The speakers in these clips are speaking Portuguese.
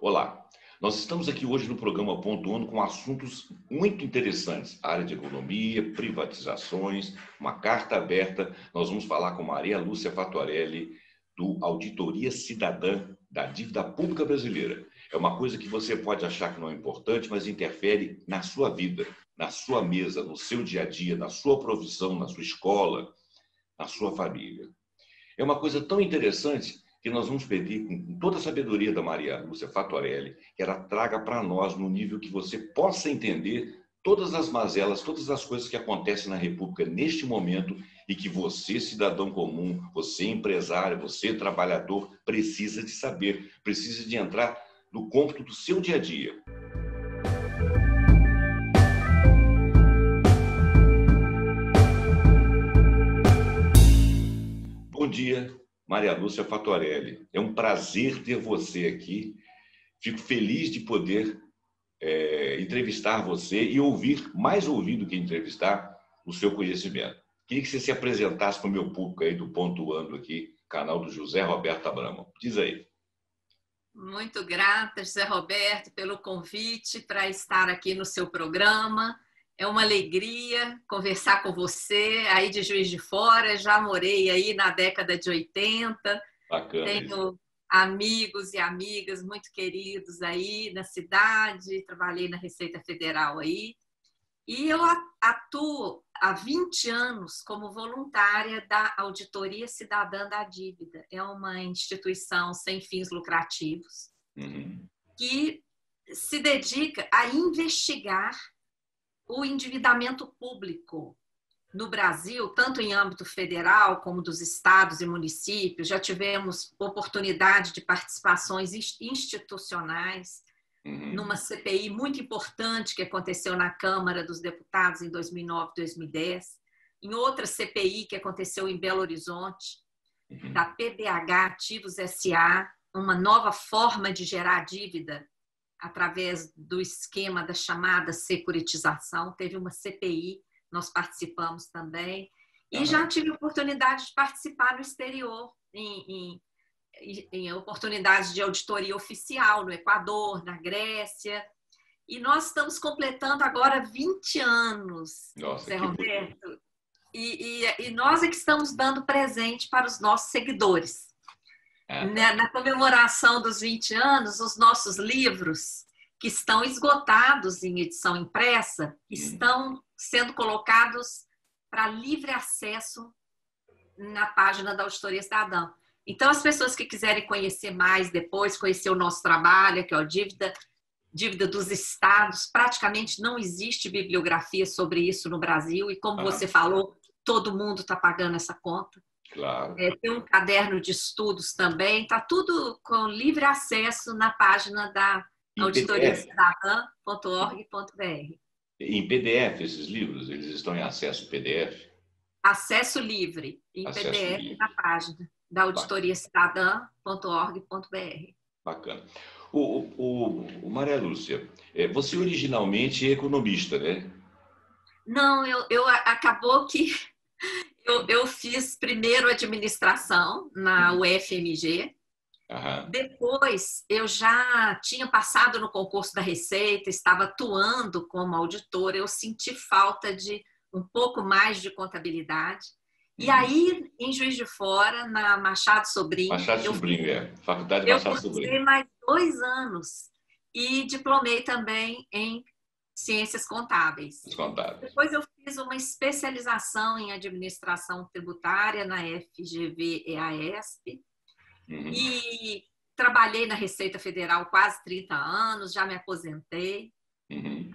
Olá, nós estamos aqui hoje no programa Pontuando com assuntos muito interessantes. Área de economia, privatizações, uma carta aberta. Nós vamos falar com Maria Lúcia Fattorelli, do Auditoria Cidadã da Dívida Pública Brasileira. É uma coisa que você pode achar que não é importante, mas interfere na sua vida, na sua mesa, no seu dia a dia, na sua profissão, na sua escola, na sua família. É uma coisa tão interessante que nós vamos pedir, com toda a sabedoria da Maria Lúcia Fattorelli, que ela traga para nós, no nível que você possa entender todas as mazelas, todas as coisas que acontecem na República neste momento e que você, cidadão comum, você empresário, você trabalhador, precisa de saber, precisa de entrar no cômputo do seu dia a dia. Bom dia, Maria Lúcia Fattorelli. É um prazer ter você aqui. Fico feliz de poder entrevistar você e ouvir, mais ouvir do que entrevistar, o seu conhecimento. Queria que você se apresentasse para o meu público aí do Pontuando aqui, canal do José Roberto Abramo. Diz aí. Muito grata, José Roberto, pelo convite para estar aqui no seu programa. É uma alegria conversar com você, aí de Juiz de Fora. Já morei aí na década de 80. Bacana. Tenho amigos e amigas muito queridos aí na cidade. Trabalhei na Receita Federal aí. E eu atuo há 20 anos como voluntária da Auditoria Cidadã da Dívida. É uma instituição sem fins lucrativos que se dedica a investigar o endividamento público no Brasil, tanto em âmbito federal como dos estados e municípios. Já tivemos oportunidade de participações institucionais numa CPI muito importante que aconteceu na Câmara dos Deputados em 2009, 2010, em outra CPI que aconteceu em Belo Horizonte, da PDH Ativos SA, uma nova forma de gerar dívida através do esquema da chamada securitização. Teve uma CPI, nós participamos também, e já tive a oportunidade de participar no exterior, em oportunidades de auditoria oficial no Equador, na Grécia, e nós estamos completando agora 20 anos, Zé Roberto, e nós é que estamos dando presente para os nossos seguidores. Na comemoração dos 20 anos, os nossos livros, que estão esgotados em edição impressa, estão sendo colocados para livre acesso na página da Auditoria Cidadã. Então, as pessoas que quiserem conhecer mais depois, conhecer o nosso trabalho, que é a dívida dos estados, praticamente não existe bibliografia sobre isso no Brasil, e como você falou, todo mundo está pagando essa conta. Claro. Tem um caderno de estudos também, está tudo com livre acesso na página da auditoriacidadã.org.br. Em PDF, esses livros, eles estão em acesso PDF? Acesso livre, em Acesso PDF livre. na página da auditoriacidadã.org.br. Bacana. O Maria Lúcia, você originalmente é economista, né? Não, acabou que eu fiz primeiro administração na UFMG. Depois, eu já tinha passado no concurso da Receita, estava atuando como auditora. Eu senti falta de um pouco mais de contabilidade. E aí, em Juiz de Fora, na Machado Sobrinho, Faculdade Machado Sobrinho. Eu cursei mais 2 anos e diplomei também em Ciências Contábeis. Depois eu fiz uma especialização em Administração Tributária na FGV-EASP e trabalhei na Receita Federal quase 30 anos, já me aposentei.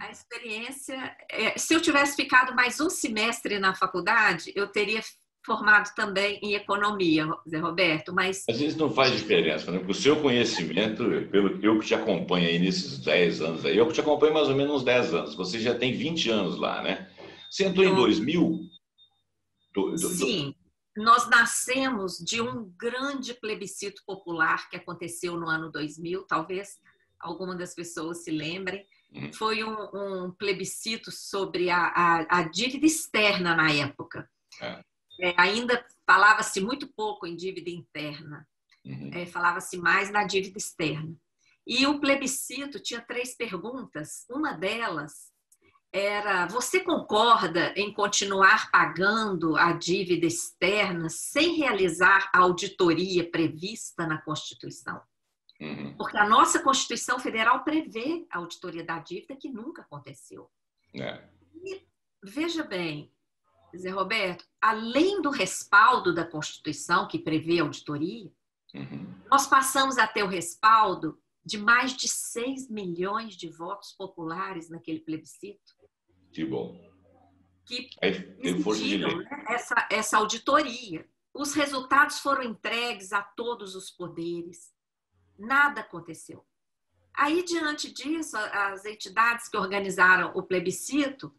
A experiência, se eu tivesse ficado mais um semestre na faculdade, eu teria formado também em economia, Zé Roberto, mas... Às vezes não faz diferença, né? Porque o seu conhecimento, pelo que eu te acompanho aí nesses 10 anos aí, eu te acompanho mais ou menos uns 10 anos, você já tem 20 anos lá, né? Você entrou em 2000? Sim, nós nascemos de um grande plebiscito popular que aconteceu no ano 2000, talvez alguma das pessoas se lembrem. Foi um plebiscito sobre a dívida externa na época. Ainda falava-se muito pouco em dívida interna, falava-se mais na dívida externa. E o plebiscito tinha 3 perguntas. Uma delas era: você concorda em continuar pagando a dívida externa sem realizar a auditoria prevista na Constituição? Porque a nossa Constituição Federal prevê a auditoria da dívida, que nunca aconteceu. E, veja bem, Zé Roberto, além do respaldo da Constituição, que prevê a auditoria, nós passamos a ter o respaldo de mais de 6 milhões de votos populares naquele plebiscito. Que bom. Que tem força de lei. né, essa auditoria. Os resultados foram entregues a todos os poderes. Nada aconteceu. Aí, diante disso, as entidades que organizaram o plebiscito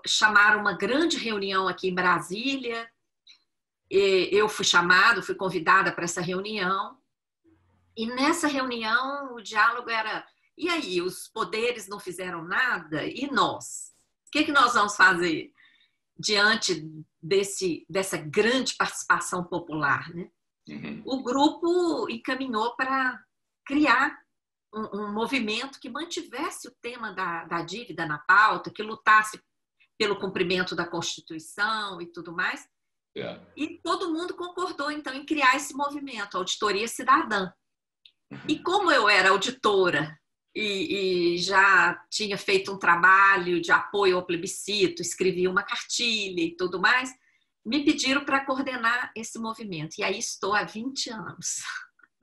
chamaram uma grande reunião aqui em Brasília. Eu fui convidada para essa reunião. E nessa reunião, o diálogo era: e aí, os poderes não fizeram nada? E nós? O que nós vamos fazer diante dessa grande participação popular, né? O grupo encaminhou para criar um movimento que mantivesse o tema da dívida na pauta, que lutasse pelo cumprimento da Constituição e tudo mais. E todo mundo concordou, então, em criar esse movimento, Auditoria Cidadã. E como eu era auditora e já tinha feito um trabalho de apoio ao plebiscito, escrevi uma cartilha e tudo mais, me pediram para coordenar esse movimento. E aí estou há 20 anos.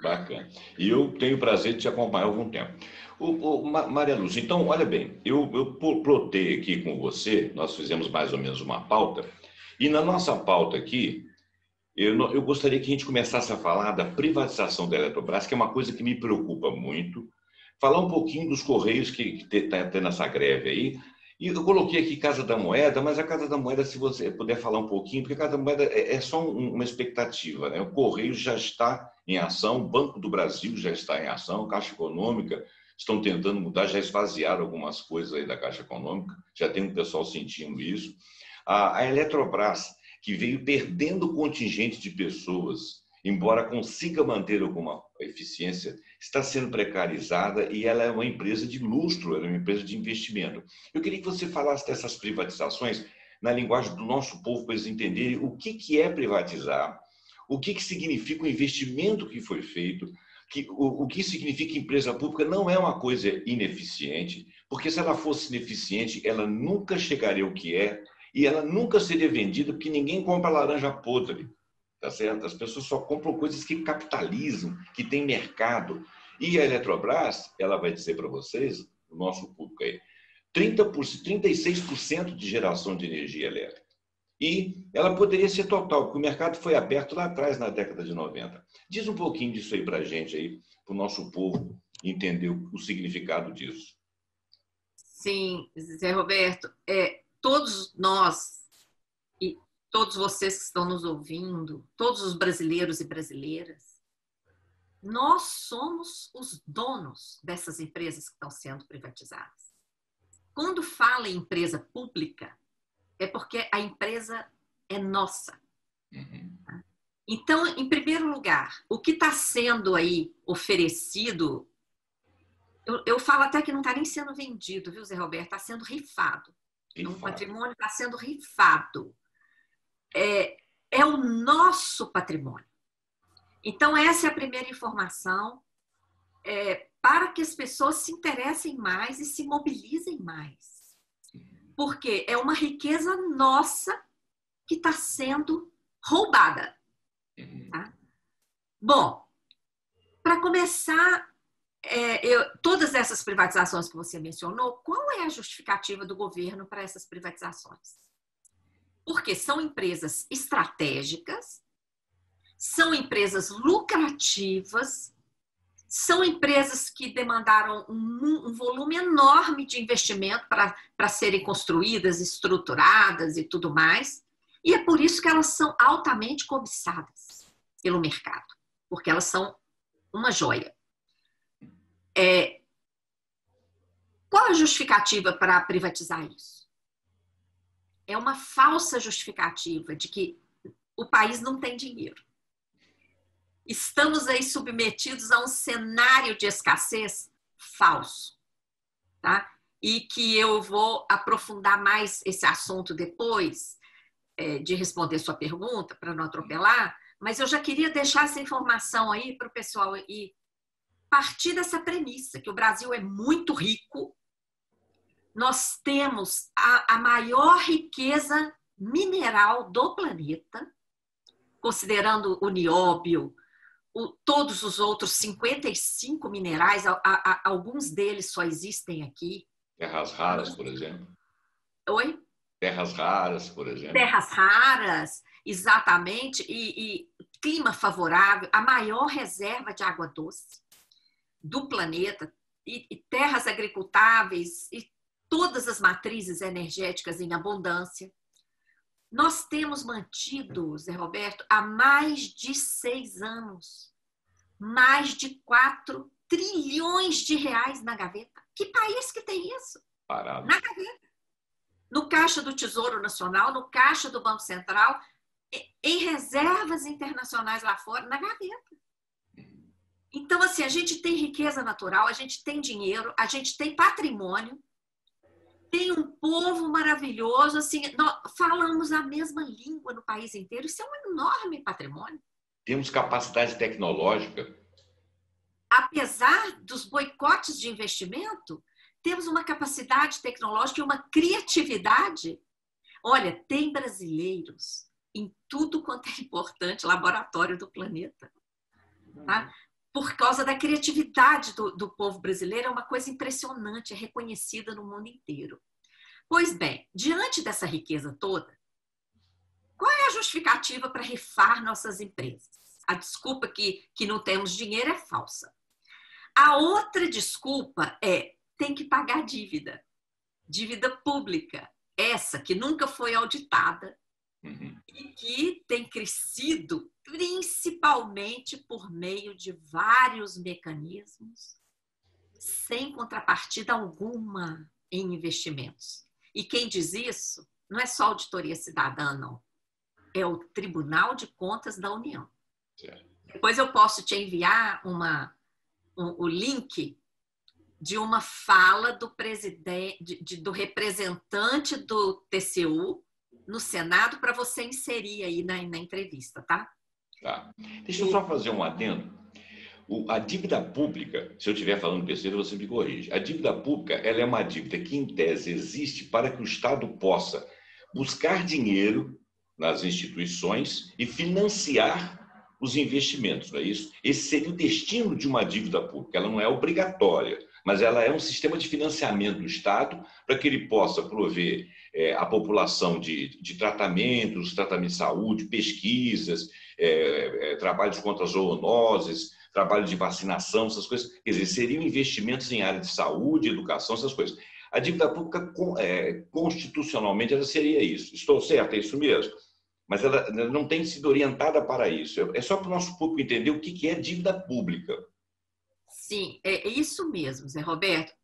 Bacana. E eu tenho o prazer de te acompanhar há algum tempo. Maria Lúcia, então, olha bem, eu plotei aqui com você, nós fizemos mais ou menos uma pauta, e na nossa pauta aqui, eu gostaria que a gente começasse a falar da privatização da Eletrobras, que é uma coisa que me preocupa muito, falar um pouquinho dos Correios que está tendo essa greve aí. E eu coloquei aqui Casa da Moeda, mas a Casa da Moeda, se você puder falar um pouquinho, porque a Casa da Moeda é só uma expectativa, né? O Correio já está em ação, o Banco do Brasil já está em ação, a Caixa Econômica estão tentando mudar, já esvaziaram algumas coisas aí da Caixa Econômica, já tem um pessoal sentindo isso. A Eletrobras, que veio perdendo contingente de pessoas, embora consiga manter alguma eficiência, está sendo precarizada e ela é uma empresa de lustro, ela é uma empresa de investimento. Eu queria que você falasse dessas privatizações na linguagem do nosso povo, para eles entenderem o que é privatizar, o que significa o investimento que foi feito, o que significa empresa pública não é uma coisa ineficiente, porque se ela fosse ineficiente, ela nunca chegaria ao que é e ela nunca seria vendida, porque ninguém compra laranja podre. Tá certo? As pessoas só compram coisas que capitalizam, que tem mercado. E a Eletrobras, ela vai dizer para vocês, o nosso público aí, 36% de geração de energia elétrica. E ela poderia ser total, porque o mercado foi aberto lá atrás, na década de 90. Diz um pouquinho disso aí para a gente, aí, para o nosso povo entender o significado disso. Sim, Zé Roberto, todos nós e todos vocês que estão nos ouvindo, todos os brasileiros e brasileiras, nós somos os donos dessas empresas que estão sendo privatizadas. Quando fala em empresa pública, é porque a empresa é nossa. Então, em primeiro lugar, o que está sendo aí oferecido, eu falo até que não está nem sendo vendido, viu, Zé Roberto? Está sendo rifado. O patrimônio está sendo rifado. É o nosso patrimônio. Então, essa é a primeira informação para que as pessoas se interessem mais e se mobilizem mais. Porque é uma riqueza nossa que está sendo roubada. Tá? Bom, para começar, todas essas privatizações que você mencionou, qual é a justificativa do governo para essas privatizações? Porque são empresas estratégicas, são empresas lucrativas, são empresas que demandaram um volume enorme de investimento para serem construídas, estruturadas e tudo mais. E é por isso que elas são altamente cobiçadas pelo mercado, porque elas são uma joia. Qual a justificativa para privatizar isso? É uma falsa justificativa de que o país não tem dinheiro. estamos aí submetidos a um cenário de escassez falso, tá? E que eu vou aprofundar mais esse assunto depois de responder sua pergunta, para não atropelar, mas eu já queria deixar essa informação aí para o pessoal e partir dessa premissa, que o Brasil é muito rico, nós temos a maior riqueza mineral do planeta, considerando o nióbio, todos os outros 55 minerais, alguns deles só existem aqui. Terras raras, por exemplo. Oi? Terras raras, por exemplo. Terras raras, exatamente, e clima favorável, a maior reserva de água doce do planeta, e terras agricultáveis, e todas as matrizes energéticas em abundância. Nós temos mantido, Zé Roberto, há mais de 6 anos, mais de 4 trilhões de reais na gaveta. Que país que tem isso? Parado. Na gaveta. No Caixa do Tesouro Nacional, no Caixa do Banco Central, em reservas internacionais lá fora, na gaveta. Então, assim, a gente tem riqueza natural, a gente tem dinheiro, a gente tem patrimônio, tem um povo maravilhoso, assim, nós falamos a mesma língua no país inteiro, isso é um enorme patrimônio. Temos capacidade tecnológica. Apesar dos boicotes de investimento, temos uma capacidade tecnológica e uma criatividade. Olha, tem brasileiros em tudo quanto é importante laboratório do planeta. Tá? Por causa da criatividade do povo brasileiro, é uma coisa impressionante, é reconhecida no mundo inteiro. Pois bem, diante dessa riqueza toda, qual é a justificativa para rifar nossas empresas? A desculpa que não temos dinheiro é falsa. A outra desculpa tem que pagar dívida. Dívida pública. Essa que nunca foi auditada e que tem crescido principalmente por meio de vários mecanismos sem contrapartida alguma em investimentos. E quem diz isso não é só a Auditoria Cidadã, não. É o Tribunal de Contas da União. Certo. Depois eu posso te enviar o link de uma fala do presidente, do representante do TCU no Senado para você inserir aí na entrevista, tá? Tá. Deixa eu só fazer um adendo. A dívida pública, se eu estiver falando besteira, você me corrige. A dívida pública, ela é uma dívida que, em tese, existe para que o Estado possa buscar dinheiro nas instituições e financiar os investimentos, não é isso? Esse seria o destino de uma dívida pública. Ela não é obrigatória, mas ela é um sistema de financiamento do Estado para que ele possa prover a população de tratamentos de saúde, pesquisas, trabalhos contra as zoonoses, trabalho de vacinação, essas coisas. Quer dizer, seriam investimentos em área de saúde, educação, essas coisas. A dívida pública, constitucionalmente, ela seria isso. Estou certo, é isso mesmo? Mas ela não tem sido orientada para isso. É só para o nosso público entender o que é dívida pública. Sim, é isso mesmo, Zé Roberto.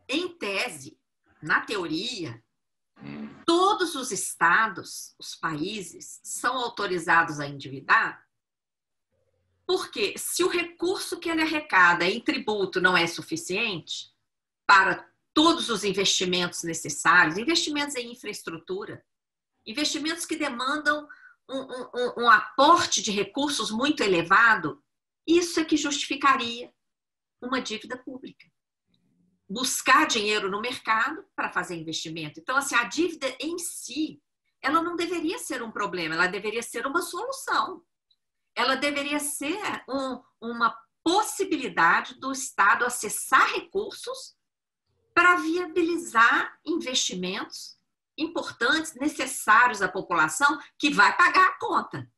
Em tese, na teoria, todos os estados, os países, são autorizados a endividar, porque se o recurso que ele arrecada em tributo não é suficiente para todos os investimentos necessários, investimentos em infraestrutura, investimentos que demandam um aporte de recursos muito elevado, isso é que justificaria uma dívida pública. Buscar dinheiro no mercado para fazer investimento. Então, assim, a dívida em si, ela não deveria ser um problema, ela deveria ser uma solução. Ela deveria ser uma possibilidade do Estado acessar recursos para viabilizar investimentos importantes, necessários à população, que vai pagar a conta.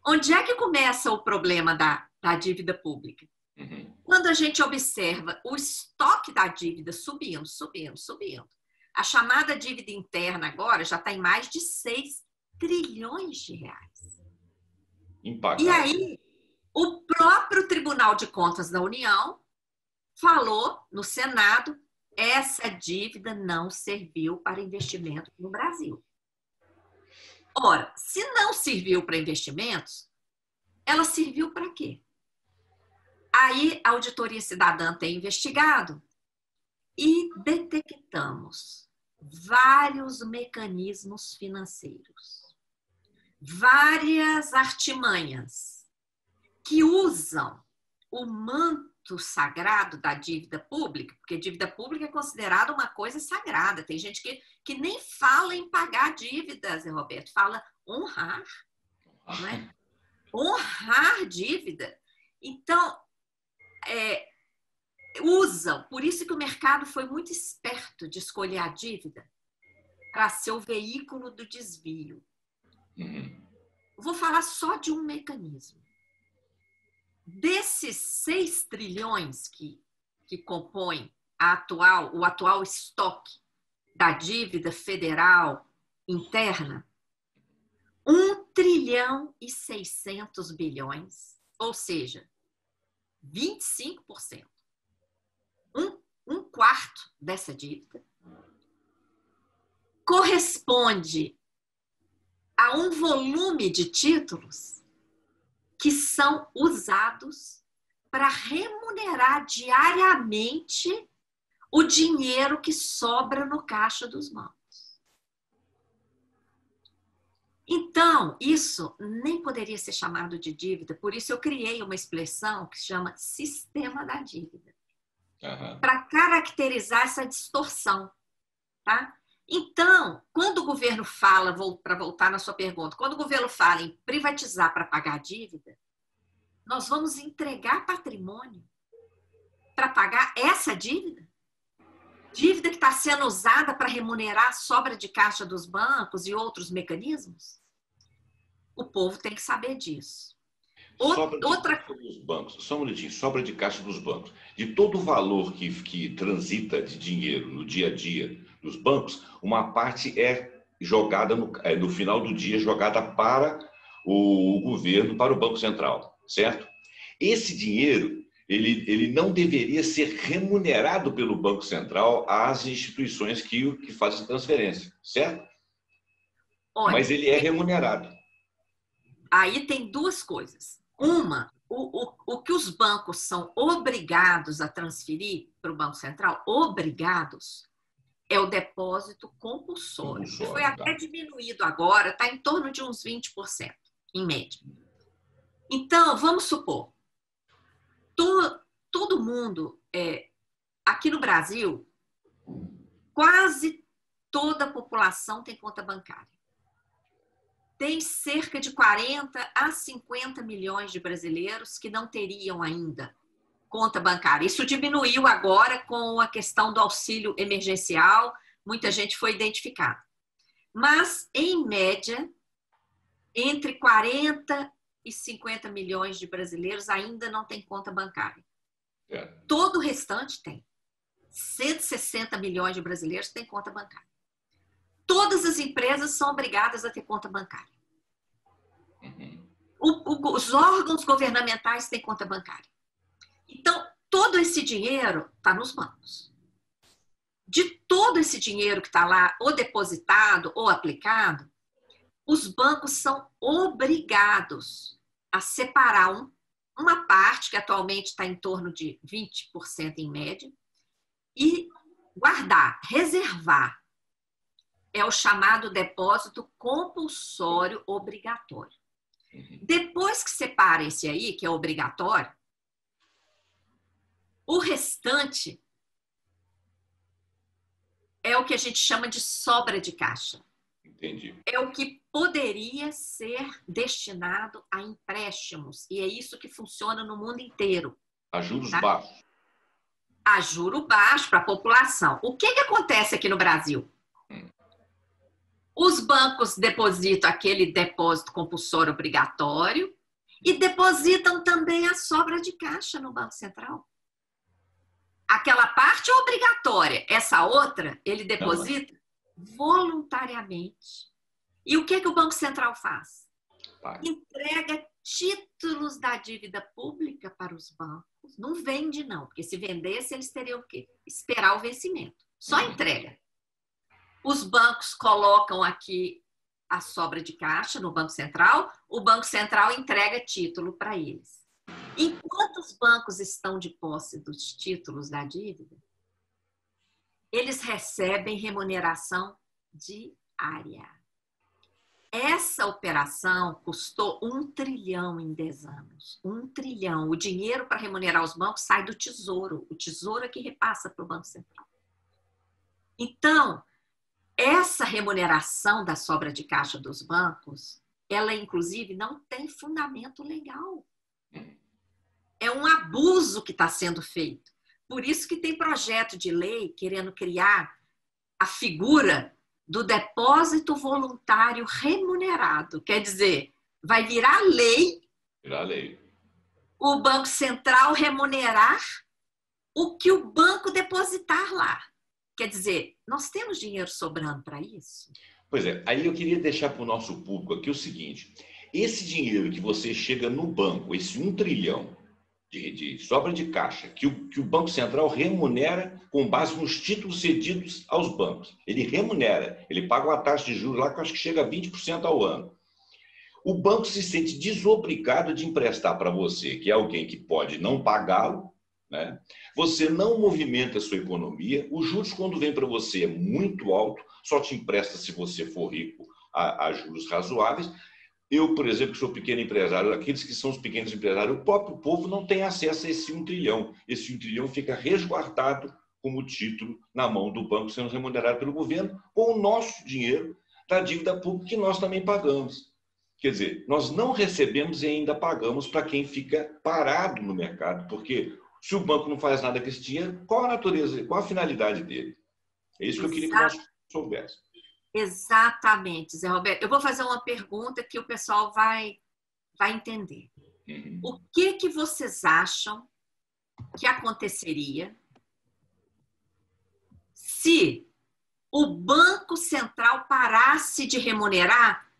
Onde é que começa o problema da dívida pública? Quando a gente observa o estoque da dívida subindo, subindo, subindo. A chamada dívida interna agora já está em mais de 6 trilhões de reais. Impagável. E aí, o próprio Tribunal de Contas da União falou no Senado: essa dívida não serviu para investimento no Brasil. Ora, se não serviu para investimentos, ela serviu para quê? Aí a Auditoria Cidadã tem investigado e detectamos vários mecanismos financeiros, várias artimanhas que usam o manto sagrado da dívida pública, porque dívida pública é considerada uma coisa sagrada. Tem gente que nem fala em pagar dívidas, Roberto, fala honrar, não é? Honrar dívida. Então, usam, por isso que o mercado foi muito esperto de escolher a dívida para ser o veículo do desvio. Vou falar só de um mecanismo. Desses 6 trilhões que compõem o atual estoque da dívida federal interna, 1,6 trilhão, ou seja, 25%, um quarto dessa dívida, corresponde a um volume de títulos que são usados para remunerar diariamente o dinheiro que sobra no caixa dos bancos. Então, isso nem poderia ser chamado de dívida, por isso eu criei uma expressão que se chama sistema da dívida, para caracterizar essa distorção, tá? Então, quando o governo fala, para voltar na sua pergunta, quando o governo fala em privatizar para pagar a dívida, nós vamos entregar patrimônio para pagar essa dívida? Dívida que está sendo usada para remunerar a sobra de caixa dos bancos e outros mecanismos? O povo tem que saber disso. Outra coisa dos bancos, só um minutinho, sobra de caixa dos bancos. De todo o valor que transita de dinheiro no dia a dia dos bancos, uma parte é jogada no final do dia, jogada para o governo, para o Banco Central, certo? Esse dinheiro, ele não deveria ser remunerado pelo Banco Central às instituições que fazem transferência, certo? Olha, mas ele é remunerado. Aí tem 2 coisas. Uma, o que os bancos são obrigados a transferir para o Banco Central, obrigados, é o depósito compulsório, que foi até diminuído agora, está em torno de uns 20%, em média. Então, vamos supor, todo mundo, aqui no Brasil, quase toda a população tem conta bancária. Tem cerca de 40 a 50 milhões de brasileiros que não teriam ainda conta bancária. Isso diminuiu agora com a questão do auxílio emergencial, muita gente foi identificada. Mas, em média, entre 40 e 50 milhões de brasileiros ainda não tem conta bancária. Todo o restante tem. 160 milhões de brasileiros têm conta bancária. Todas as empresas são obrigadas a ter conta bancária. Os órgãos governamentais têm conta bancária. Então, todo esse dinheiro está nos bancos. De todo esse dinheiro que está lá, ou depositado, ou aplicado, os bancos são obrigados a separar uma parte, que atualmente está em torno de 20% em média, e guardar, reservar. É o chamado depósito compulsório obrigatório. Depois que separa esse aí, que é obrigatório, o restante é o que a gente chama de sobra de caixa. Entendi. É o que poderia ser destinado a empréstimos. E é isso que funciona no mundo inteiro. A juros baixos. A juro baixo para a população. O que acontece aqui no Brasil? Os bancos depositam aquele depósito compulsório obrigatório e depositam também a sobra de caixa no Banco Central. Aquela parte é obrigatória, essa outra ele deposita voluntariamente. E o que o Banco Central faz? Entrega títulos da dívida pública para os bancos. Não vende, não, porque se vendesse, eles teriam que esperar o vencimento. Só entrega. Os bancos colocam aqui a sobra de caixa no Banco Central, o Banco Central entrega título para eles. Enquanto os bancos estão de posse dos títulos da dívida, eles recebem remuneração diária. Essa operação custou 1 trilhão em 10 anos. 1 trilhão. O dinheiro para remunerar os bancos sai do Tesouro. O Tesouro é que repassa para o Banco Central. Então, essa remuneração da sobra de caixa dos bancos, ela, inclusive, não tem fundamento legal. É um abuso que está sendo feito. Por isso que tem projeto de lei querendo criar a figura do depósito voluntário remunerado. Quer dizer, vai virar lei, o Banco Central remunerar o que o banco depositar lá. Quer dizer, nós temos dinheiro sobrando para isso? Pois é, aí eu queria deixar para o nosso público aqui o seguinte, esse dinheiro que você chega no banco, esse 1 trilhão de sobra de caixa, que o Banco Central remunera com base nos títulos cedidos aos bancos. Ele remunera, ele paga uma taxa de juros lá que eu acho que chega a 20% ao ano. O banco se sente desobrigado de emprestar para você, que é alguém que pode não pagá-lo, né? Você não movimenta a sua economia, os juros quando vem para você é muito alto, só te empresta se você for rico a juros razoáveis. Eu, por exemplo, que sou pequeno empresário, aqueles que são os pequenos empresários, o próprio povo não tem acesso a esse 1 trilhão. Esse 1 trilhão fica resguardado como título na mão do banco, sendo remunerado pelo governo, com o nosso dinheiro da dívida pública que nós também pagamos. Quer dizer, nós não recebemos e ainda pagamos para quem fica parado no mercado, porque se o banco não faz nada com esse dinheiro, qual a natureza, qual a finalidade dele? É isso que eu queria que nós soubéssemos. Exatamente, Zé Roberto. Eu vou fazer uma pergunta que o pessoal vai entender. O que vocês acham que aconteceria se o Banco Central parasse de remunerar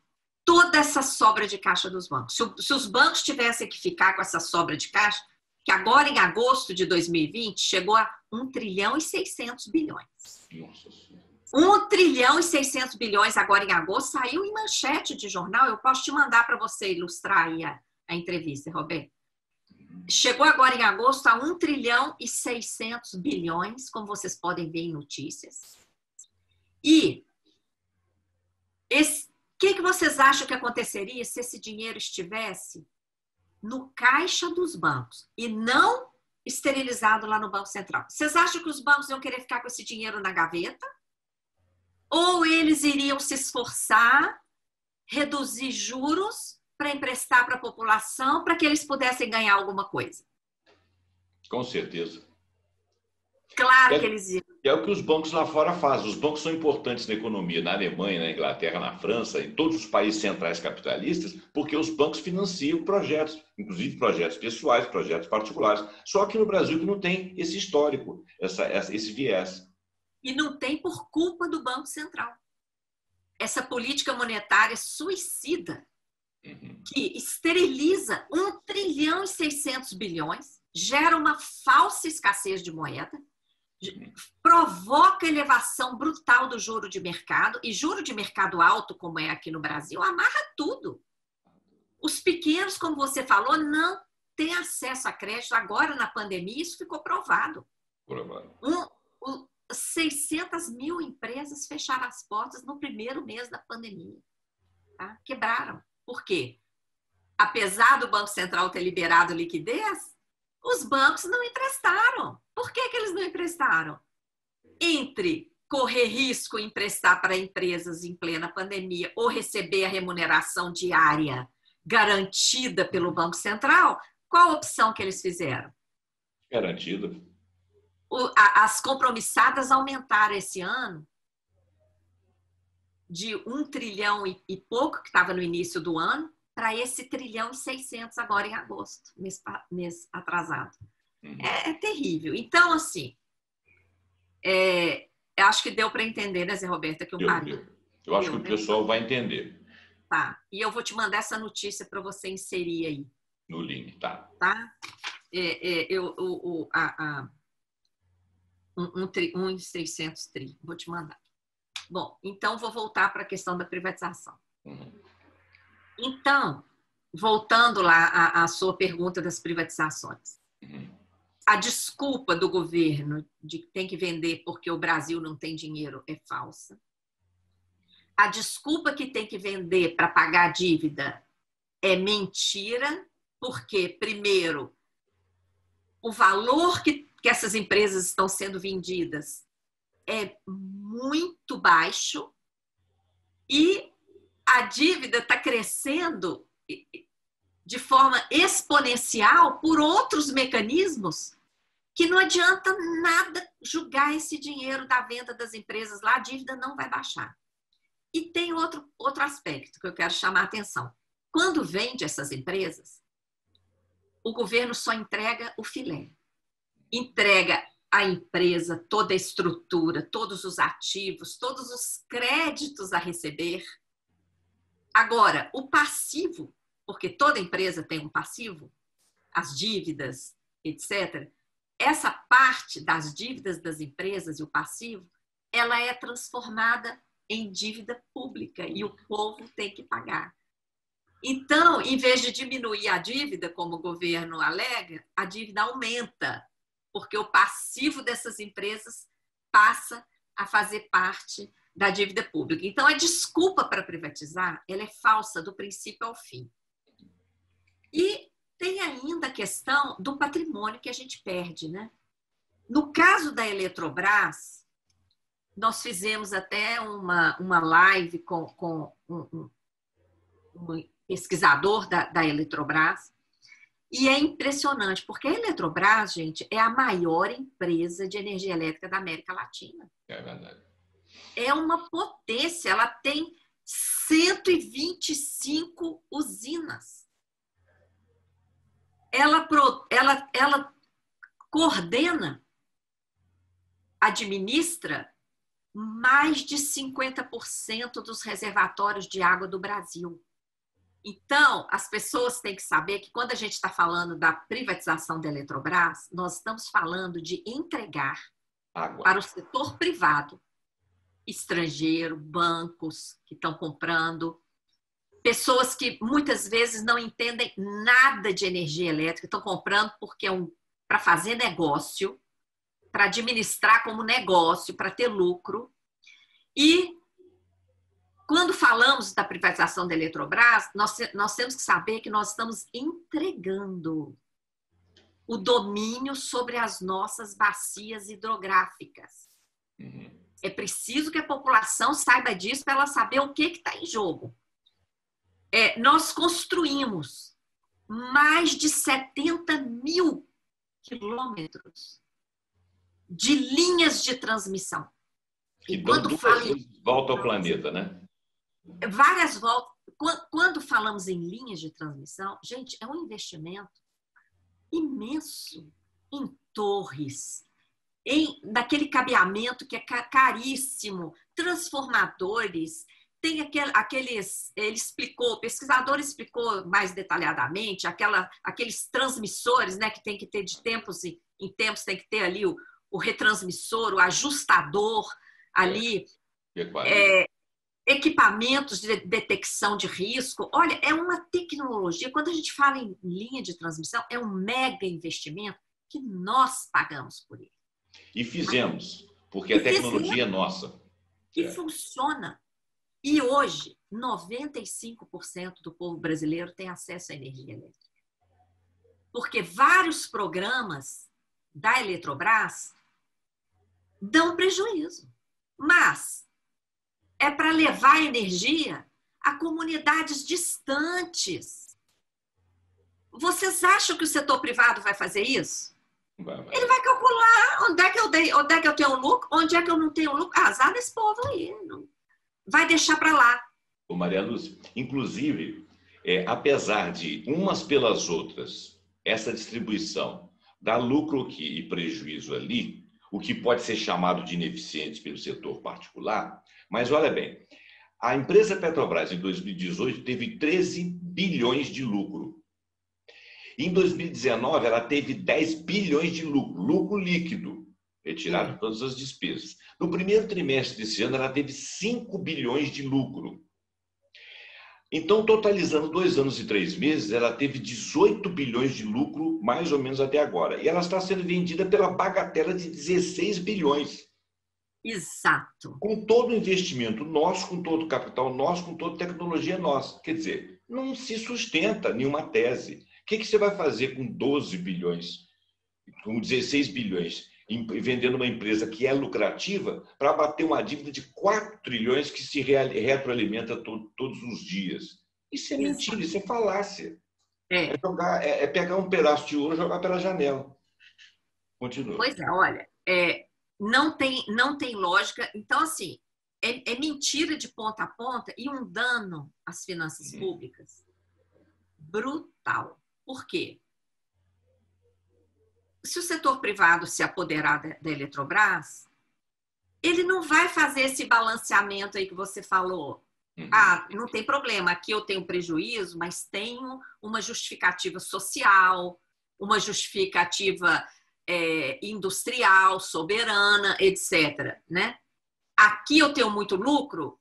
toda essa sobra de caixa dos bancos? Se os bancos tivessem que ficar com essa sobra de caixa, que agora em agosto de 2020 chegou a 1 trilhão e 600 bilhões. Nossa Senhora. 1 trilhão e 600 bilhões agora em agosto, saiu em manchete de jornal. Eu posso te mandar para você ilustrar aí a entrevista, Roberto. Chegou agora em agosto a 1 trilhão e 600 bilhões, como vocês podem ver em notícias. E o que vocês acham que aconteceria se esse dinheiro estivesse no caixa dos bancos e não esterilizado lá no Banco Central? Vocês acham que os bancos iam querer ficar com esse dinheiro na gaveta? Ou eles iriam se esforçar, reduzir juros para emprestar para a população, para que eles pudessem ganhar alguma coisa? Com certeza. Claro que eles iam. É o que os bancos lá fora fazem. Os bancos são importantes na economia, na Alemanha, na Inglaterra, na França, em todos os países centrais capitalistas, porque os bancos financiam projetos, inclusive projetos pessoais, projetos particulares. Só que no Brasil que não tem esse histórico, esse viés. E não tem por culpa do Banco Central. Essa política monetária suicida, que esteriliza 1 trilhão e 600 bilhões, gera uma falsa escassez de moeda, provoca elevação brutal do juro de mercado, e juro de mercado alto, como é aqui no Brasil, amarra tudo. Os pequenos, como você falou, não têm acesso a crédito. Agora, na pandemia, isso ficou provado. 600 mil empresas fecharam as portas no primeiro mês da pandemia. Tá? Quebraram. Por quê? Apesar do Banco Central ter liberado liquidez, os bancos não emprestaram. Por que eles não emprestaram? Entre correr risco e emprestar para empresas em plena pandemia ou receber a remuneração diária garantida pelo Banco Central, qual a opção que eles fizeram? Garantida. As compromissadas aumentaram esse ano de 1 trilhão e pouco, que estava no início do ano, para esse 1 trilhão e 600 agora em agosto, mês atrasado. É terrível. Então, assim, eu acho que deu para entender, né, Zé Roberta, que eu parei. Eu acho que o pessoal vai entender. Tá. E eu vou te mandar essa notícia para você inserir aí. No link, tá? Tá? 1.600 tri. Vou te mandar. Bom, então vou voltar para a questão da privatização. Então, voltando lá à sua pergunta das privatizações. A desculpa do governo de que tem que vender porque o Brasil não tem dinheiro é falsa. A desculpa que tem que vender para pagar a dívida é mentira, porque, primeiro, o valor que essas empresas estão sendo vendidas é muito baixo e a dívida está crescendo de forma exponencial por outros mecanismos que não adianta nada jogar esse dinheiro da venda das empresas lá, a dívida não vai baixar. E tem outro aspecto que eu quero chamar a atenção. Quando vende essas empresas, o governo só entrega o filé. Entrega a empresa, toda a estrutura, todos os ativos, todos os créditos a receber. Agora, o passivo, porque toda empresa tem um passivo, as dívidas, etc., essa parte das dívidas das empresas e o passivo, ela é transformada em dívida pública e o povo tem que pagar. Então, em vez de diminuir a dívida, como o governo alega, a dívida aumenta, porque o passivo dessas empresas passa a fazer parte da dívida pública. Então, a desculpa para privatizar, ela é falsa do princípio ao fim. E tem ainda a questão do patrimônio que a gente perde, né? No caso da Eletrobras, nós fizemos até uma live com um pesquisador da Eletrobras, e é impressionante, porque a Eletrobras, gente, é a maior empresa de energia elétrica da América Latina. É verdade. É uma potência, ela tem 125 usinas. Ela coordena, administra mais de 50% dos reservatórios de água do Brasil. Então, as pessoas têm que saber que quando a gente está falando da privatização da Eletrobras, nós estamos falando de entregar água para o setor privado, estrangeiro, bancos que estão comprando, pessoas que muitas vezes não entendem nada de energia elétrica, estão comprando porque para fazer negócio, para administrar como negócio, para ter lucro. E quando falamos da privatização da Eletrobras, nós temos que saber que nós estamos entregando o domínio sobre as nossas bacias hidrográficas. É preciso que a população saiba disso para ela saber o que está em jogo. Nós construímos mais de 70 mil quilômetros de linhas de transmissão. E quando volta ao planeta, né? Várias voltas. Quando falamos em linhas de transmissão, gente, é um investimento imenso em torres, naquele cabeamento que é caríssimo, transformadores. Tem aqueles, o pesquisador explicou mais detalhadamente, aqueles transmissores, né, que tem que ter de tempos em tempos, tem que ter ali o retransmissor, o ajustador ali, equipamentos de detecção de risco. Olha, é uma tecnologia, quando a gente fala em linha de transmissão, é um mega investimento que nós pagamos por ele. E fizemos, porque a tecnologia é nossa. E funciona. E hoje, 95% do povo brasileiro tem acesso à energia elétrica. Porque vários programas da Eletrobras dão prejuízo. Mas é para levar energia a comunidades distantes. Vocês acham que o setor privado vai fazer isso? Ele vai calcular onde é que eu tenho lucro, onde é que eu não tenho lucro. Azar desse povo aí. Não. Vai deixar para lá. Ô Maria Lúcia, inclusive, apesar de umas pelas outras, essa distribuição dá lucro aqui e prejuízo ali, o que pode ser chamado de ineficiente pelo setor particular, mas olha bem, a empresa Petrobras em 2018 teve 13 bilhões de lucro. Em 2019, ela teve 10 bilhões de lucro líquido, retirado todas as despesas. No primeiro trimestre desse ano, ela teve 5 bilhões de lucro. Então, totalizando 2 anos e 3 meses, ela teve 18 bilhões de lucro, mais ou menos até agora. E ela está sendo vendida pela bagatela de 16 bilhões. Exato. Com todo o investimento nosso, com todo o capital nosso, com toda a tecnologia nossa. Quer dizer, não se sustenta nenhuma tese. O que você vai fazer com 12 bilhões, com 16 bilhões, vendendo uma empresa que é lucrativa para bater uma dívida de 4 trilhões que se retroalimenta todos os dias? Isso é mentira, isso é falácia. É pegar um pedaço de ouro e jogar pela janela. Continua. Pois é, olha, não tem lógica. Então, assim, é mentira de ponta a ponta e um dano às finanças públicas brutal. Por quê? Se o setor privado se apoderar da Eletrobras, ele não vai fazer esse balanceamento aí que você falou. Ah, não tem problema, aqui eu tenho prejuízo, mas tenho uma justificativa social, uma justificativa industrial, soberana, etc. Né? Aqui eu tenho muito lucro,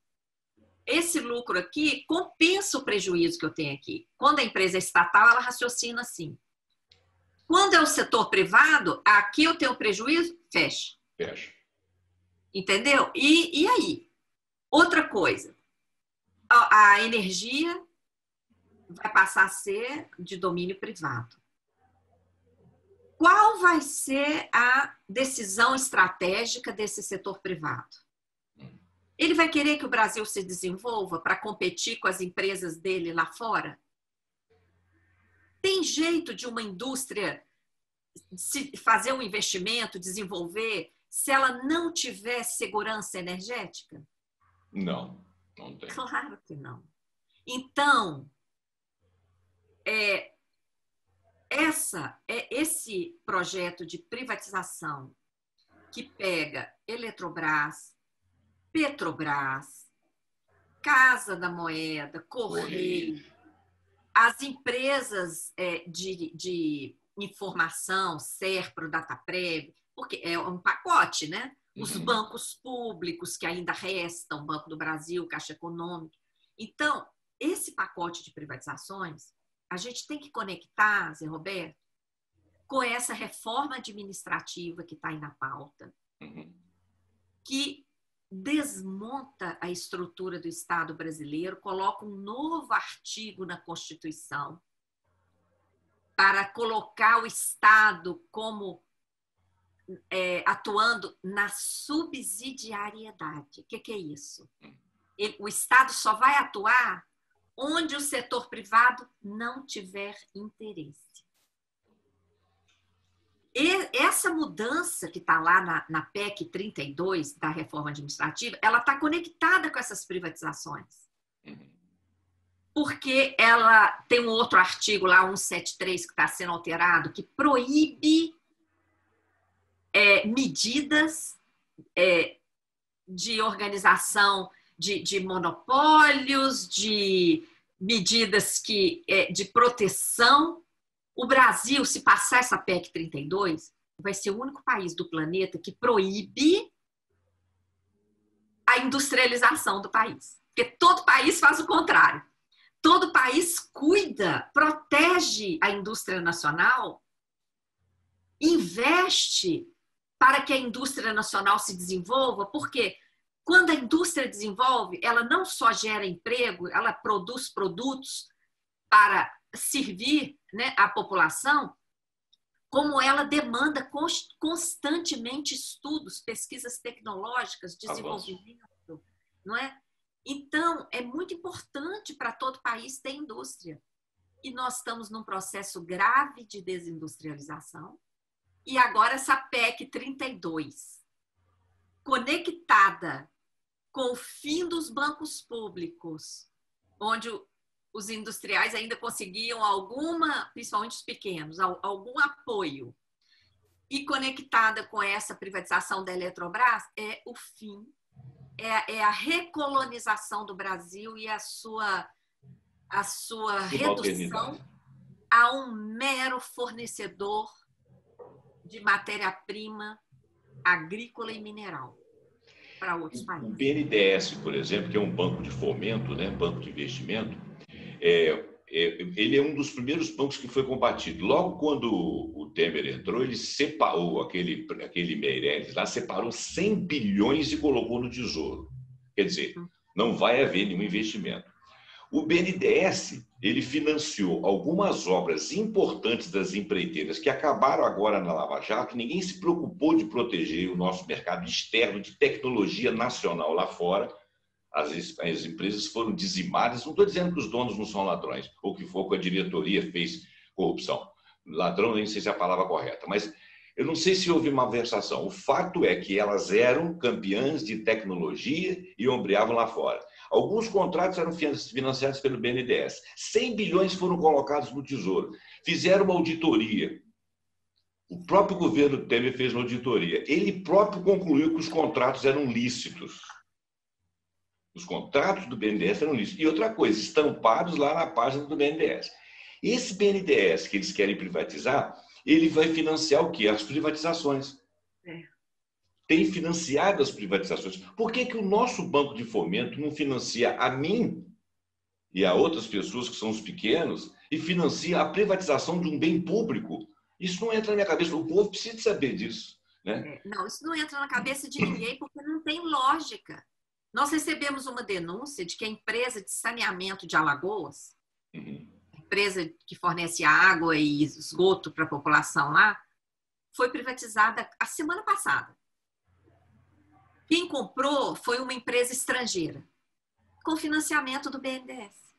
esse lucro aqui compensa o prejuízo que eu tenho aqui. Quando a empresa é estatal, ela raciocina assim. Quando é o setor privado, aqui eu tenho prejuízo, fecha. Fecha. Entendeu? E aí? Outra coisa, a energia vai passar a ser de domínio privado. Qual vai ser a decisão estratégica desse setor privado? Ele vai querer que o Brasil se desenvolva para competir com as empresas dele lá fora? Tem jeito de uma indústria fazer um investimento, desenvolver, se ela não tiver segurança energética? Não, não tem. Claro que não. Então, esse projeto de privatização que pega Eletrobras, Petrobras, Casa da Moeda, Correio, as empresas de informação, Serpro, Dataprev, porque é um pacote, né? Os bancos públicos que ainda restam, Banco do Brasil, Caixa Econômica. Então, esse pacote de privatizações, a gente tem que conectar, Zé Roberto, com essa reforma administrativa que está aí na pauta, que desmonta a estrutura do Estado brasileiro, coloca um novo artigo na Constituição para colocar o Estado como atuando na subsidiariedade. O que é isso? O Estado só vai atuar onde o setor privado não tiver interesse. E essa mudança que está lá na PEC 32, da reforma administrativa, ela está conectada com essas privatizações. Porque ela tem um outro artigo lá, 173, que está sendo alterado, que proíbe medidas de organização de monopólios, de medidas de proteção. O Brasil, se passar essa PEC 32, vai ser o único país do planeta que proíbe a industrialização do país. Porque todo país faz o contrário. Todo país cuida, protege a indústria nacional, investe para que a indústria nacional se desenvolva, porque quando a indústria desenvolve, ela não só gera emprego, ela produz produtos para servir, né, a população, como ela demanda constantemente estudos, pesquisas tecnológicas, desenvolvimento, não é? Então, é muito importante para todo país ter indústria. E nós estamos num processo grave de desindustrialização. E agora essa PEC 32, conectada com o fim dos bancos públicos, onde os industriais ainda conseguiam principalmente os pequenos, algum apoio, e conectada com essa privatização da Eletrobras, é o fim, é a recolonização do Brasil e a sua redução a um mero fornecedor de matéria-prima agrícola e mineral para outros países. O BNDES, por exemplo, que é um banco de fomento, né, banco de investimento, ele é um dos primeiros bancos que foi combatido. Logo quando o Temer entrou, ele separou aquele Meirelles lá, separou 100 bilhões e colocou no Tesouro. Quer dizer, não vai haver nenhum investimento. O BNDES, ele financiou algumas obras importantes das empreiteiras que acabaram agora na Lava Jato. Ninguém se preocupou de proteger o nosso mercado externo de tecnologia nacional lá fora. As empresas foram dizimadas. Não estou dizendo que os donos não são ladrões, ou que foi que a diretoria fez corrupção. Ladrão, nem sei se é a palavra correta, mas eu não sei se houve uma versação. O fato é que elas eram campeãs de tecnologia e ombreavam lá fora. Alguns contratos eram financiados pelo BNDES. 100 bilhões foram colocados no Tesouro. Fizeram uma auditoria. O próprio governo Temer fez uma auditoria. Ele próprio concluiu que os contratos eram lícitos. Os contratos do BNDES eram lícitos. E outra coisa, estampados lá na página do BNDES. Esse BNDES que eles querem privatizar, ele vai financiar o quê? As privatizações. Tem financiado as privatizações. Por que o nosso Banco de Fomento não financia a mim e a outras pessoas que são os pequenos e financia a privatização de um bem público? Isso não entra na minha cabeça. O povo precisa saber disso, né? Não, isso não entra na cabeça de ninguém porque não tem lógica. Nós recebemos uma denúncia de que a empresa de saneamento de Alagoas, a empresa que fornece água e esgoto para a população lá, foi privatizada a semana passada. Quem comprou foi uma empresa estrangeira, com financiamento do BNDES.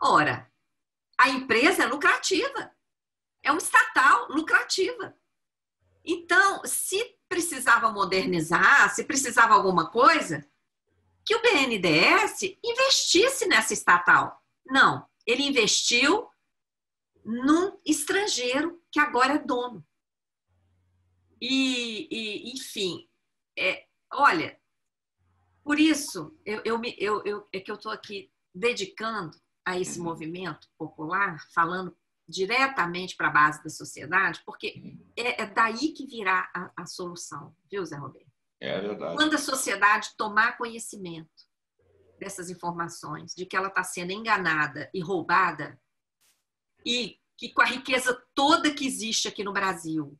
Ora, a empresa é lucrativa, é uma estatal lucrativa. Então, se precisava modernizar, se precisava alguma coisa, que o BNDES investisse nessa estatal. Não, ele investiu num estrangeiro que agora é dono. Enfim, olha, por isso é que eu estou aqui dedicando a esse movimento popular, falando diretamente para a base da sociedade, porque é daí que virá a solução, viu, Zé Roberto? É verdade. Quando a sociedade tomar conhecimento dessas informações, de que ela está sendo enganada e roubada, e que com a riqueza toda que existe aqui no Brasil,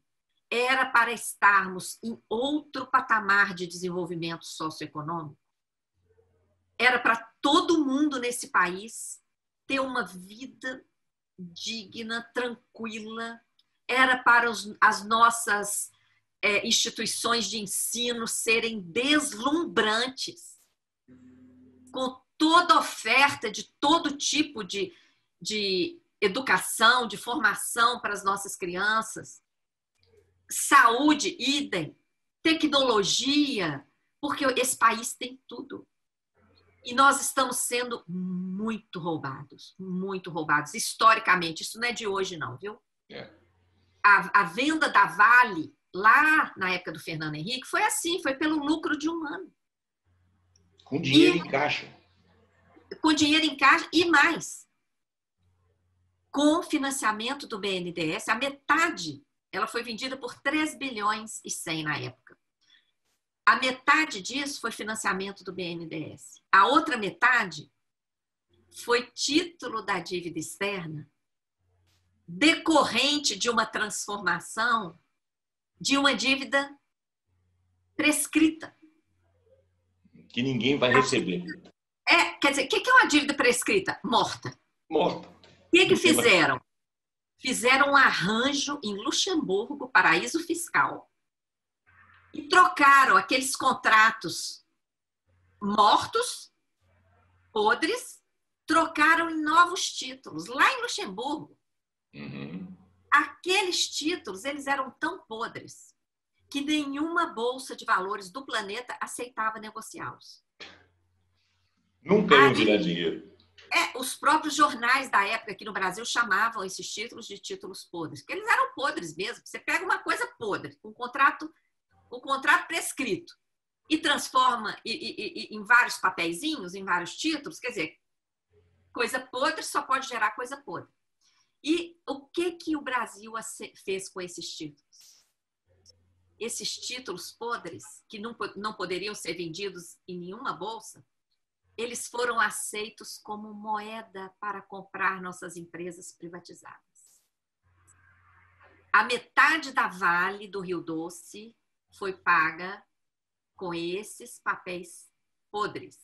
era para estarmos em outro patamar de desenvolvimento socioeconômico, era para todo mundo nesse país ter uma vida digna, tranquila, era para as nossas instituições de ensino serem deslumbrantes, com toda oferta de todo tipo de educação, de formação para as nossas crianças, saúde, idem, tecnologia, porque esse país tem tudo. E nós estamos sendo muito roubados, historicamente. Isso não é de hoje, não, viu? A venda da Vale, lá na época do Fernando Henrique, foi assim, foi pelo lucro de um ano. Com dinheiro em caixa. Com dinheiro em caixa e mais. Com financiamento do BNDES, a metade, ela foi vendida por 3 bilhões e 100 na época. A metade disso foi financiamento do BNDES. A outra metade foi título da dívida externa decorrente de uma transformação de uma dívida prescrita. Que ninguém vai receber. Quer dizer, o que é uma dívida prescrita? Morta. Morta. O que fizeram? Fizeram um arranjo em Luxemburgo, paraíso fiscal, e trocaram aqueles contratos mortos, podres, trocaram em novos títulos, lá em Luxemburgo. Aqueles títulos, eles eram tão podres que nenhuma bolsa de valores do planeta aceitava negociá-los. Nunca iam virar dinheiro. Os próprios jornais da época aqui no Brasil chamavam esses títulos de títulos podres, porque eles eram podres mesmo. Você pega uma coisa podre, um contrato prescrito, e transforma em vários papeizinhos, em vários títulos, quer dizer, coisa podre só pode gerar coisa podre. E o que o Brasil fez com esses títulos? Esses títulos podres, que não poderiam ser vendidos em nenhuma bolsa, eles foram aceitos como moeda para comprar nossas empresas privatizadas. A metade da Vale do Rio Doce foi paga com esses papéis podres,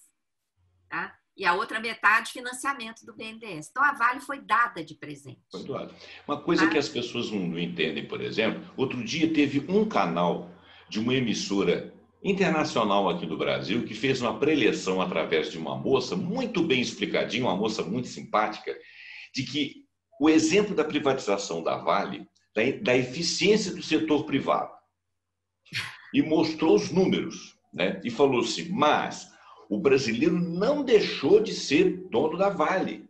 tá? E a outra metade, financiamento do BNDES. Então, a Vale foi dada de presente. Foi doado. Uma coisa que as pessoas não entendem, por exemplo, outro dia teve um canal de uma emissora internacional aqui do Brasil que fez uma preleção através de uma moça muito bem explicadinha, uma moça muito simpática, de que o exemplo da privatização da Vale, da eficiência do setor privado, e mostrou os números, né? E falou assim, mas o brasileiro não deixou de ser dono da Vale.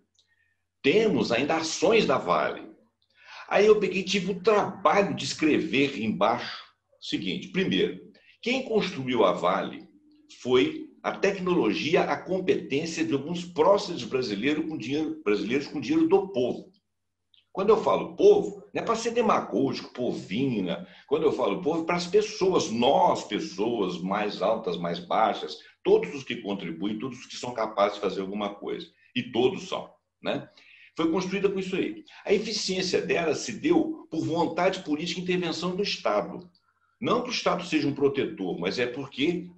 Temos ainda ações da Vale. Aí eu peguei, tive o trabalho de escrever embaixo o seguinte. Primeiro, quem construiu a Vale foi a tecnologia, a competência de alguns próceres brasileiros com dinheiro do povo. Quando eu falo povo, não é para ser demagógico, povina. Quando eu falo povo, é para as pessoas, nós, pessoas mais altas, mais baixas, todos os que contribuem, todos os que são capazes de fazer alguma coisa. E todos são, né? Foi construída com isso aí. A eficiência dela se deu por vontade política e intervenção do Estado. Não que o Estado seja um protetor, mas é porque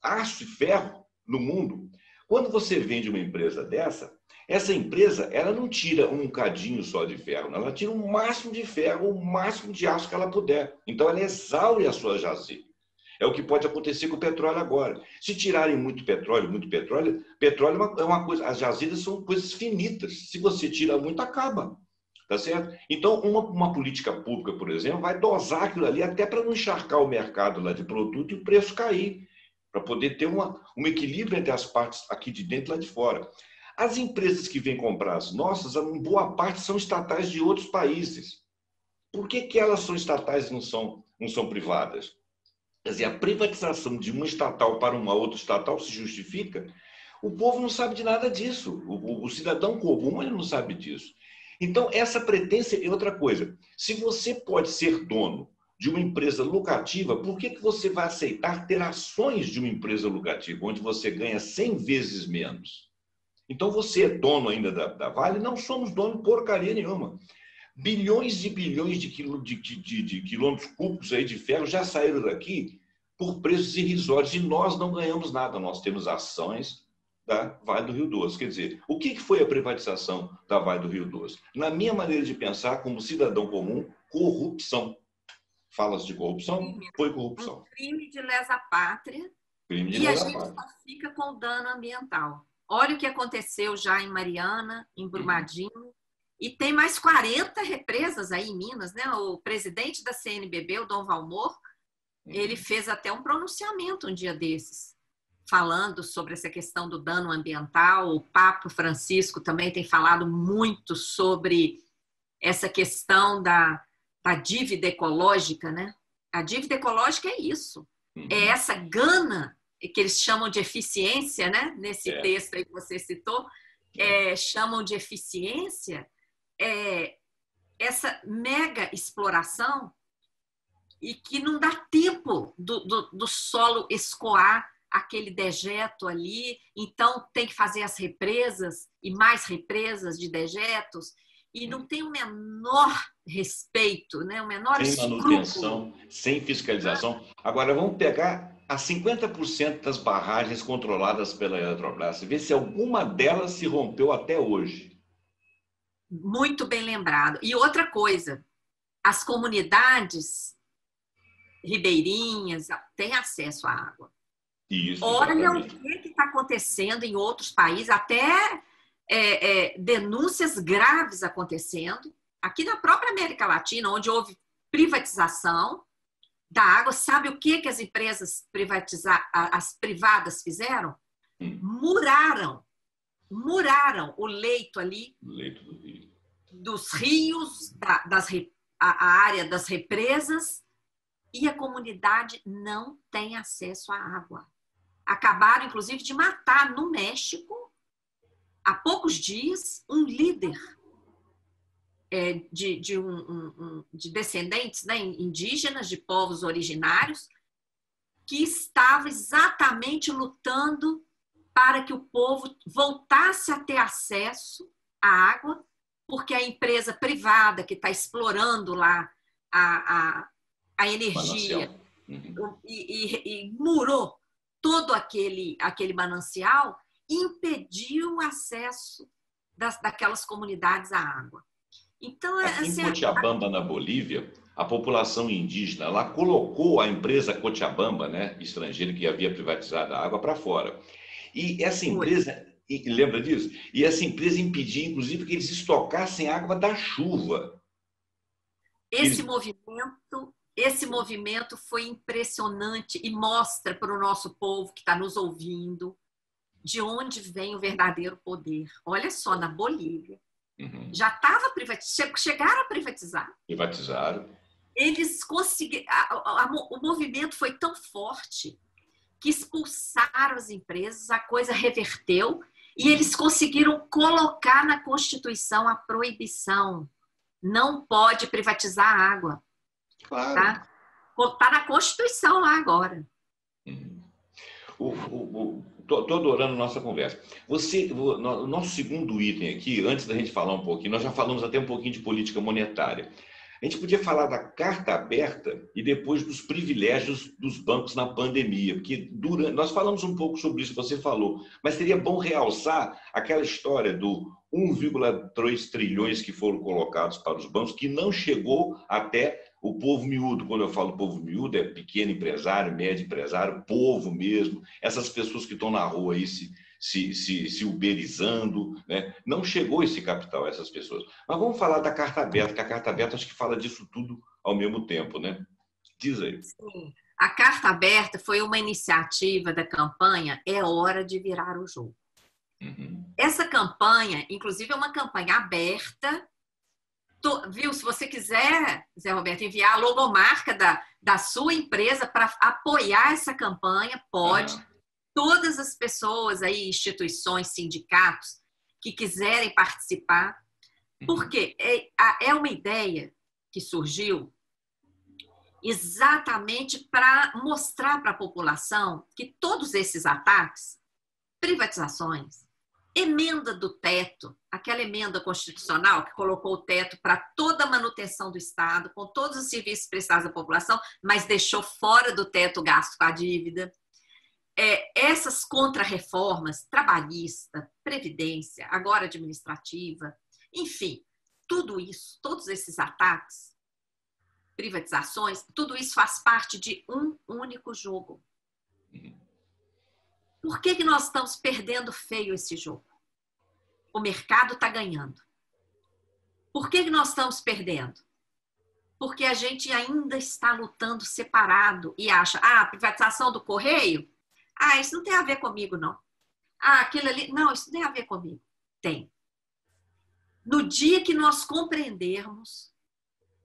aço e ferro no mundo. Quando você vende uma empresa dessa, essa empresa ela não tira um cadinho só de ferro, ela tira o máximo de ferro, o máximo de aço que ela puder. Então ela exaure a sua jazida. É o que pode acontecer com o petróleo agora. Se tirarem muito petróleo é uma coisa, as jazidas são coisas finitas. Se você tira muito, acaba. Tá certo? Então, uma política pública, por exemplo, vai dosar aquilo ali até para não encharcar o mercado lá de produto e o preço cair, para poder ter um equilíbrio entre as partes aqui de dentro e lá de fora. As empresas que vêm comprar as nossas, em boa parte, são estatais de outros países. Por que elas são estatais e não são privadas? Quer dizer, a privatização de uma estatal para uma outra estatal se justifica? O povo não sabe de nada disso. O cidadão comum ele não sabe disso. Então, essa pretensão é outra coisa. Se você pode ser dono de uma empresa lucrativa, por que você vai aceitar ter ações de uma empresa lucrativa, onde você ganha 100 vezes menos? Então, você é dono ainda da Vale? Não somos dono de porcaria nenhuma. Bilhões e bilhões de quilômetros cúbicos aí de ferro já saíram daqui por preços irrisórios e nós não ganhamos nada. Nós temos ações da Vale do Rio Doce. Quer dizer, o que foi a privatização da Vale do Rio Doce? Na minha maneira de pensar, como cidadão comum, corrupção. Falas de corrupção? Foi corrupção. Um crime de lesa-pátria. E a gente só fica com o dano ambiental. Olha o que aconteceu já em Mariana, em Brumadinho. E tem mais 40 represas aí em Minas, né? O presidente da CNBB, o Dom Valmor, ele fez até um pronunciamento um dia desses, falando sobre essa questão do dano ambiental. O Papa Francisco também tem falado muito sobre essa questão da dívida ecológica, né? A dívida ecológica é isso. É essa gana que eles chamam de eficiência, né? Nesse texto aí que você citou, chamam de eficiência, essa mega exploração e que não dá tempo do solo escoar aquele dejeto ali, então tem que fazer as represas e mais represas de dejetos e não tem o menor respeito, né? O menor sem manutenção, sem fiscalização. Agora vamos pegar as 50% das barragens controladas pela Eletrobras e ver se alguma delas se rompeu até hoje. Muito bem lembrado. E outra coisa, as comunidades ribeirinhas têm acesso à água. Isso, olha o que está acontecendo em outros países, até denúncias graves acontecendo. Aqui na própria América Latina, onde houve privatização da água, sabe o que as empresas as privadas fizeram? Muraram o leito ali dos rios, a área das represas, e a comunidade não tem acesso à água. Acabaram, inclusive, de matar no México, há poucos dias, um líder de descendentes, né, indígenas, de povos originários, que estava exatamente lutando para que o povo voltasse a ter acesso à água, porque a empresa privada que está explorando lá a energia e murou todo aquele manancial, impediu o acesso daquelas comunidades à água. Então, aqui assim, em Cochabamba, na Bolívia, a população indígena lá colocou a empresa Cochabamba, né, estrangeira, que havia privatizado a água, para fora. E essa empresa, lembra disso? E essa empresa impedia, inclusive, que eles estocassem água da chuva. Esse movimento foi impressionante e mostra para o nosso povo que está nos ouvindo de onde vem o verdadeiro poder. Olha só, na Bolívia, já estava privatizado, chegaram a privatizar. Privatizaram. Eles conseguiram, o movimento foi tão forte que expulsaram as empresas, a coisa reverteu e eles conseguiram colocar na Constituição a proibição. Não pode privatizar a água. Claro. Tá? Está na Constituição lá agora. Estou adorando a nossa conversa. O nosso segundo item aqui, antes da gente falar um pouquinho, nós já falamos até um pouquinho de política monetária. A gente podia falar da carta aberta e depois dos privilégios dos bancos na pandemia, porque nós falamos um pouco sobre isso, você falou, mas seria bom realçar aquela história do 1,3 trilhões que foram colocados para os bancos, que não chegou até o povo miúdo. Quando eu falo povo miúdo, é pequeno empresário, médio empresário, povo mesmo, essas pessoas que estão na rua aí se uberizando, né? Não chegou esse capital a essas pessoas. Mas vamos falar da carta aberta, que a carta aberta acho que fala disso tudo ao mesmo tempo, né? Diz aí. Sim. A carta aberta foi uma iniciativa da campanha É Hora de Virar o Jogo. Essa campanha, inclusive, é uma campanha aberta. Viu? Se você quiser, Zé Roberto, enviar a logomarca da sua empresa para apoiar essa campanha, pode. Todas as pessoas aí, instituições, sindicatos, que quiserem participar, porque é uma ideia que surgiu exatamente para mostrar para a população que todos esses ataques, privatizações, emenda do teto, aquela emenda constitucional que colocou o teto para toda a manutenção do Estado, com todos os serviços prestados à população, mas deixou fora do teto o gasto com a dívida. Essas contrarreformas, trabalhista, previdência, agora administrativa, enfim, tudo isso, todos esses ataques, privatizações, tudo isso faz parte de um único jogo. Por que nós estamos perdendo feio esse jogo? O mercado está ganhando. Por que nós estamos perdendo? Porque a gente ainda está lutando separado e acha, a privatização do Correio, isso não tem a ver comigo, não. Aquilo ali, não, isso não tem a ver comigo. Tem. No dia que nós compreendermos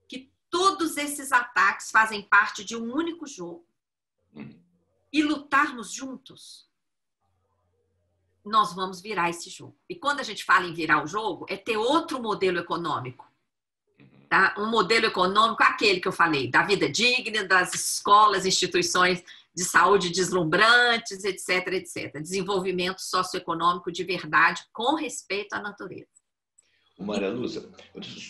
que todos esses ataques fazem parte de um único jogo e lutarmos juntos, nós vamos virar esse jogo. E quando a gente fala em virar o jogo, é ter outro modelo econômico. Tá? Um modelo econômico, aquele que eu falei, da vida digna, das escolas, instituições de saúde deslumbrantes, etc, etc. Desenvolvimento socioeconômico de verdade, com respeito à natureza. Maria Lúcia,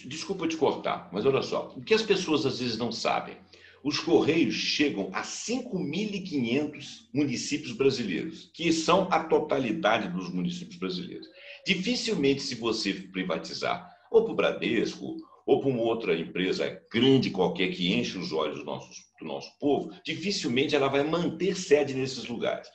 desculpa te cortar, mas olha só, o que as pessoas às vezes não sabem, os Correios chegam a 5.500 municípios brasileiros, que são a totalidade dos municípios brasileiros. Dificilmente, se você privatizar, ou para o Bradesco, ou para uma outra empresa grande qualquer que enche os olhos do nosso povo, dificilmente ela vai manter sede nesses lugares.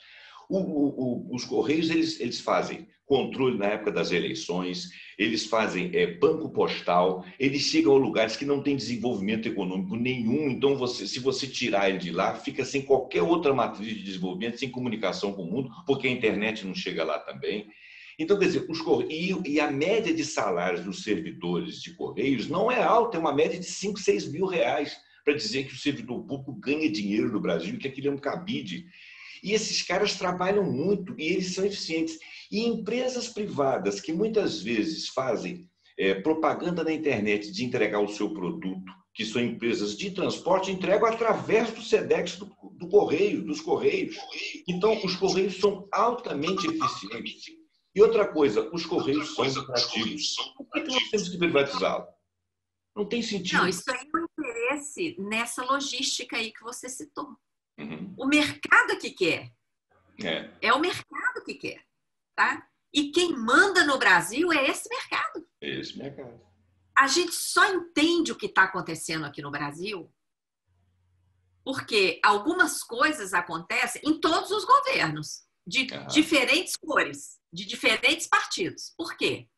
Os Correios, eles fazem controle na época das eleições, eles fazem banco postal, eles chegam a lugares que não tem desenvolvimento econômico nenhum, então se você tirar ele de lá, fica sem qualquer outra matriz de desenvolvimento, sem comunicação com o mundo, porque a internet não chega lá também. Então, quer dizer, e a média de salários dos servidores de Correios não é alta, é uma média de 5, 6 mil reais, para dizer que o servidor público ganha dinheiro no Brasil, que aquilo é um cabide. E esses caras trabalham muito e eles são eficientes. E empresas privadas que muitas vezes fazem propaganda na internet de entregar o seu produto, que são empresas de transporte, entregam através do SEDEX do dos Correios. Então, os Correios são altamente eficientes. E outra coisa, os Correios são lucrativos. Por que nós temos que privatizá-los? Não tem sentido. Não, isso aí é um interesse nessa logística aí que você citou. Uhum. O mercado que quer. É. É o mercado que quer. Tá? E quem manda no Brasil é esse mercado. Esse mercado. A gente só entende o que está acontecendo aqui no Brasil porque algumas coisas acontecem em todos os governos, de diferentes cores, de diferentes partidos. Por quê?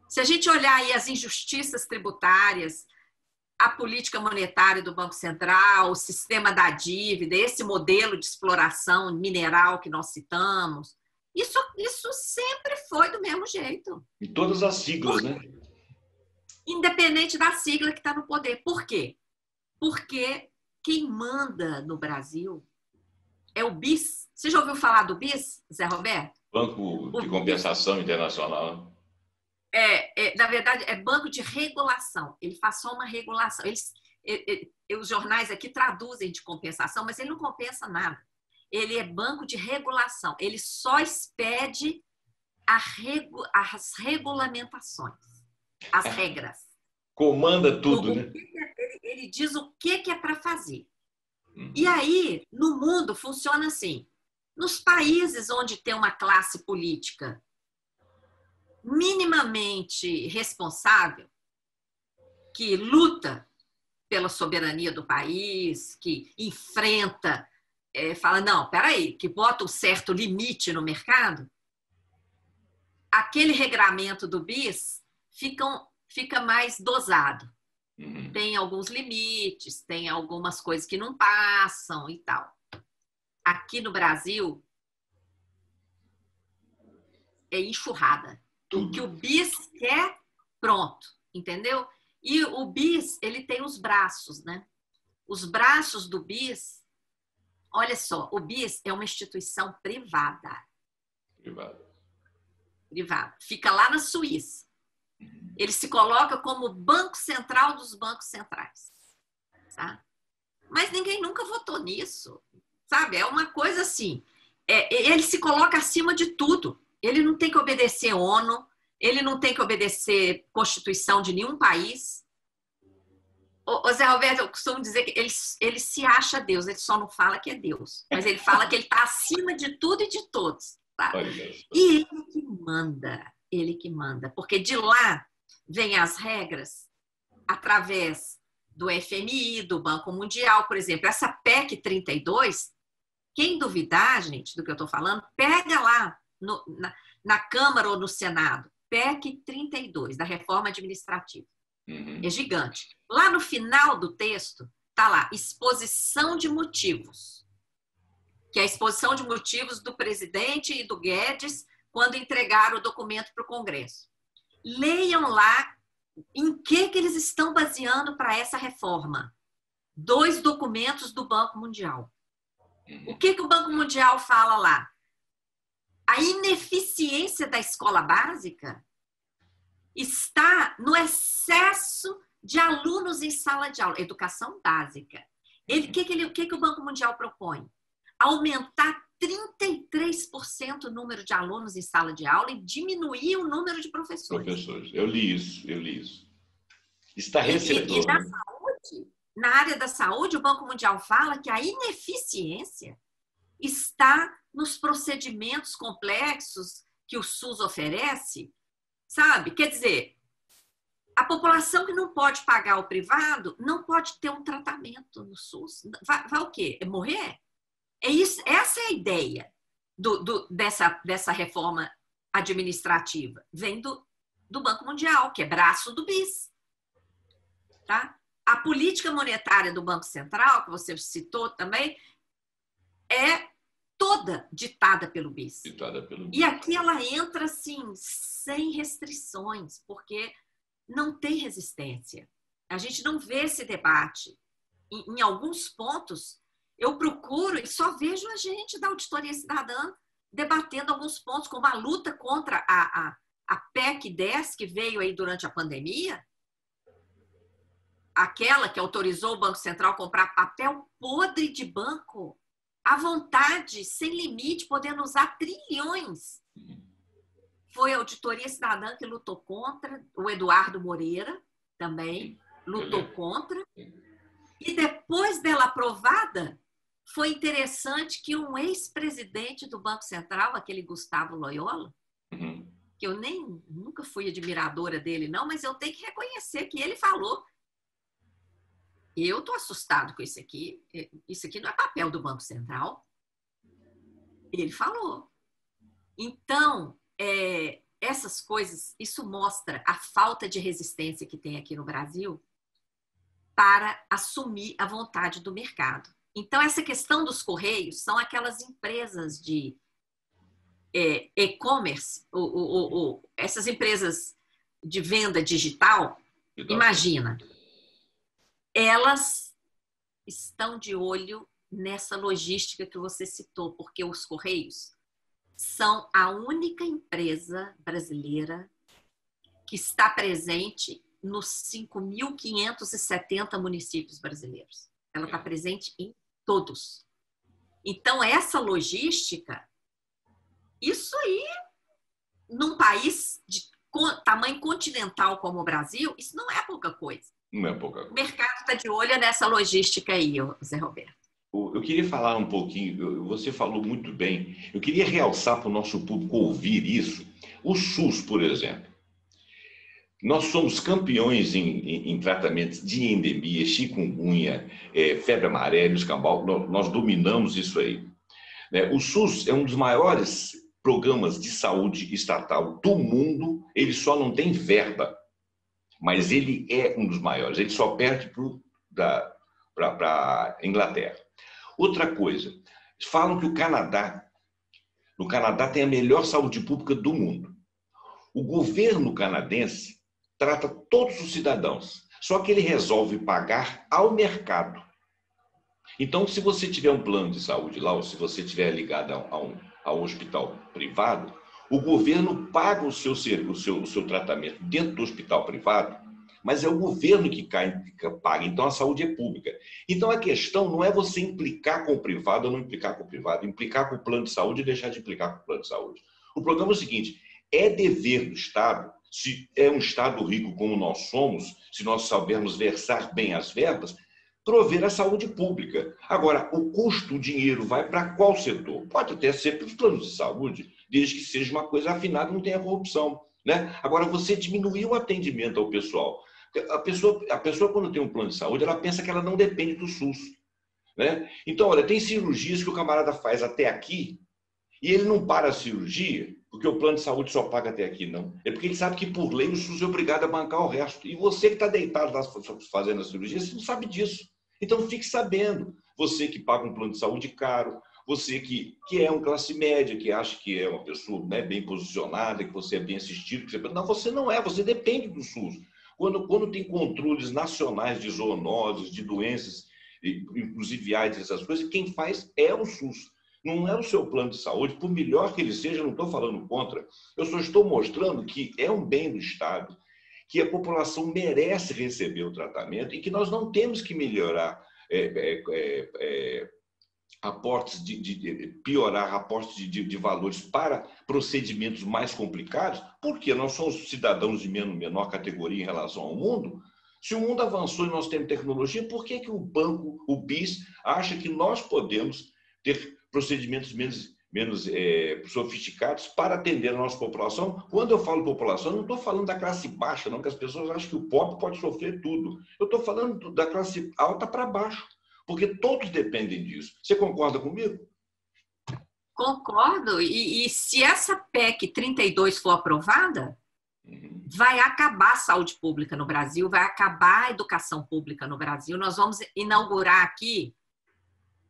Se a gente olhar aí as injustiças tributárias, a política monetária do Banco Central, o sistema da dívida, esse modelo de exploração mineral que nós citamos, isso sempre foi do mesmo jeito. E todas as siglas, né? Independente da sigla que está no poder. Por quê? Porque quem manda no Brasil é o BIS. Você já ouviu falar do BIS, Zé Roberto? Banco de Compensação Internacional. Na verdade, é Banco de Regulação. Ele faz só uma regulação. Os jornais aqui traduzem de compensação, mas ele não compensa nada. Ele é Banco de Regulação. Ele só expede as regulamentações, as regras. Comanda tudo, né? Ele diz o que é para fazer. E aí, no mundo, funciona assim. Nos países onde tem uma classe política minimamente responsável, que luta pela soberania do país, que enfrenta, fala, não, peraí, que bota um certo limite no mercado, aquele regramento do BIS fica mais dosado. Tem alguns limites, tem algumas coisas que não passam e tal. Aqui no Brasil, é enxurrada. O que o BIS quer, pronto, entendeu? E o BIS, ele tem os braços, né? Os braços do BIS, olha só, o BIS é uma instituição privada. Privada. Fica lá na Suíça. Ele se coloca como banco central dos bancos centrais. Tá? Mas ninguém nunca votou nisso. Sabe? É uma coisa assim. Ele se coloca acima de tudo. Ele não tem que obedecer a ONU, ele não tem que obedecer Constituição de nenhum país. O Zé Roberto, eu costumo dizer que ele se acha Deus, ele só não fala que é Deus. Mas ele fala que ele está acima de tudo e de todos. Tá? E ele que manda. Porque de lá vêm as regras através do FMI, do Banco Mundial, por exemplo. Essa PEC 32, quem duvidar, gente, do que eu estou falando, pega lá na Câmara ou no Senado, PEC 32, da reforma administrativa. É gigante. Lá no final do texto, está lá, exposição de motivos, que é a exposição de motivos do presidente e do Guedes quando entregaram o documento para o Congresso. Leiam lá em que eles estão baseando para essa reforma. 2 documentos do Banco Mundial. O que o Banco Mundial fala lá? A ineficiência da escola básica está no excesso de alunos em sala de aula. Educação básica. O que o Banco Mundial propõe? Aumentar 33% o número de alunos em sala de aula e diminuir o número de professores. Eu li isso. Está recebendo. E na área da saúde, o Banco Mundial fala que a ineficiência está nos procedimentos complexos que o SUS oferece, sabe? Quer dizer, a população que não pode pagar o privado não pode ter um tratamento no SUS. Vai o quê? Morrer? É isso, essa é a ideia dessa reforma administrativa. Vem do Banco Mundial, que é braço do BIS. Tá? A política monetária do Banco Central, que você citou também, é toda ditada pelo BIS. E aqui ela entra, assim, sem restrições, porque não tem resistência. A gente não vê esse debate. Em alguns pontos, eu procuro e só vejo a gente da Auditoria Cidadã debatendo alguns pontos, como a luta contra a PEC 10, que veio aí durante a pandemia. aquela que autorizou o Banco Central a comprar papel podre de banco, à vontade, sem limite, podendo usar trilhões. Foi a Auditoria Cidadã que lutou contra, o Eduardo Moreira também lutou contra. E depois dela aprovada, foi interessante que um ex-presidente do Banco Central, aquele Gustavo Loyola, que eu nunca fui admiradora dele, não, mas eu tenho que reconhecer que ele falou: eu estou assustado com isso aqui não é papel do Banco Central. Ele falou. Então, essas coisas, isso mostra a falta de resistência que tem aqui no Brasil para assumir a vontade do mercado. Então, essa questão dos Correios são aquelas empresas de e-commerce, essas empresas de venda digital, imagina, elas estão de olho nessa logística que você citou, porque os Correios são a única empresa brasileira que está presente nos 5.570 municípios brasileiros. Ela está presente em todos. Então, essa logística, isso aí, num país de tamanho continental como o Brasil, isso não é pouca coisa. Não é pouca coisa. O mercado está de olho nessa logística aí, Zé Roberto. Eu queria falar um pouquinho, você falou muito bem, eu queria realçar para o nosso público ouvir isso. O SUS, por exemplo. Nós somos campeões em tratamentos de endemia, chikungunya, febre amarela, escambau, nós dominamos isso aí. O SUS é um dos maiores programas de saúde estatal do mundo, ele só não tem verba, mas ele é um dos maiores, ele só perde para a Inglaterra. Outra coisa, falam que no Canadá tem a melhor saúde pública do mundo. O governo canadense trata todos os cidadãos, só que ele resolve pagar ao mercado. Então, se você tiver um plano de saúde lá, ou se você estiver ligado a um hospital privado, o governo paga o seu tratamento dentro do hospital privado, mas é o governo que paga, então a saúde é pública. Então, a questão não é você implicar com o privado ou não implicar com o privado, implicar com o plano de saúde e deixar de implicar com o plano de saúde. O problema é o seguinte: é dever do Estado, se é um Estado rico como nós somos, se nós soubermos versar bem as verbas, prover a saúde pública. Agora, o custo, o dinheiro vai para qual setor? Pode até ser para os planos de saúde, desde que seja uma coisa afinada, não tenha corrupção, né? Agora, você diminuir o atendimento ao pessoal. A pessoa, quando tem um plano de saúde, ela pensa que ela não depende do SUS, né? Então, olha, tem cirurgias que o camarada faz até aqui e ele não para a cirurgia porque o plano de saúde só paga até aqui, não. É porque ele sabe que, por lei, o SUS é obrigado a bancar o resto. E você que está deitado lá fazendo a cirurgia, você não sabe disso. Então, fique sabendo. Você que paga um plano de saúde caro, você que é um classe média, que acha que é uma pessoa, né, bem posicionada, que você é bem assistido, que você... Não, você não é, você depende do SUS. Quando tem controles nacionais de zoonoses, de doenças, inclusive AIDS, essas coisas, quem faz é o SUS. Não é o seu plano de saúde, por melhor que ele seja, eu não estou falando contra, eu só estou mostrando que é um bem do Estado, que a população merece receber o tratamento e que nós não temos que melhorar aportes piorar aportes de valores para procedimentos mais complicados, porque nós somos cidadãos de menor categoria em relação ao mundo. Se o mundo avançou e nós temos tecnologia, por que o banco, o BIS, acha que nós podemos ter procedimentos menos sofisticados para atender a nossa população? Quando eu falo população, eu não estou falando da classe baixa, não, que as pessoas acham que o pobre pode sofrer tudo. Eu estou falando da classe alta para baixo, porque todos dependem disso. Você concorda comigo? Concordo. E se essa PEC 32 for aprovada, vai acabar a saúde pública no Brasil, vai acabar a educação pública no Brasil. Nós vamos inaugurar aqui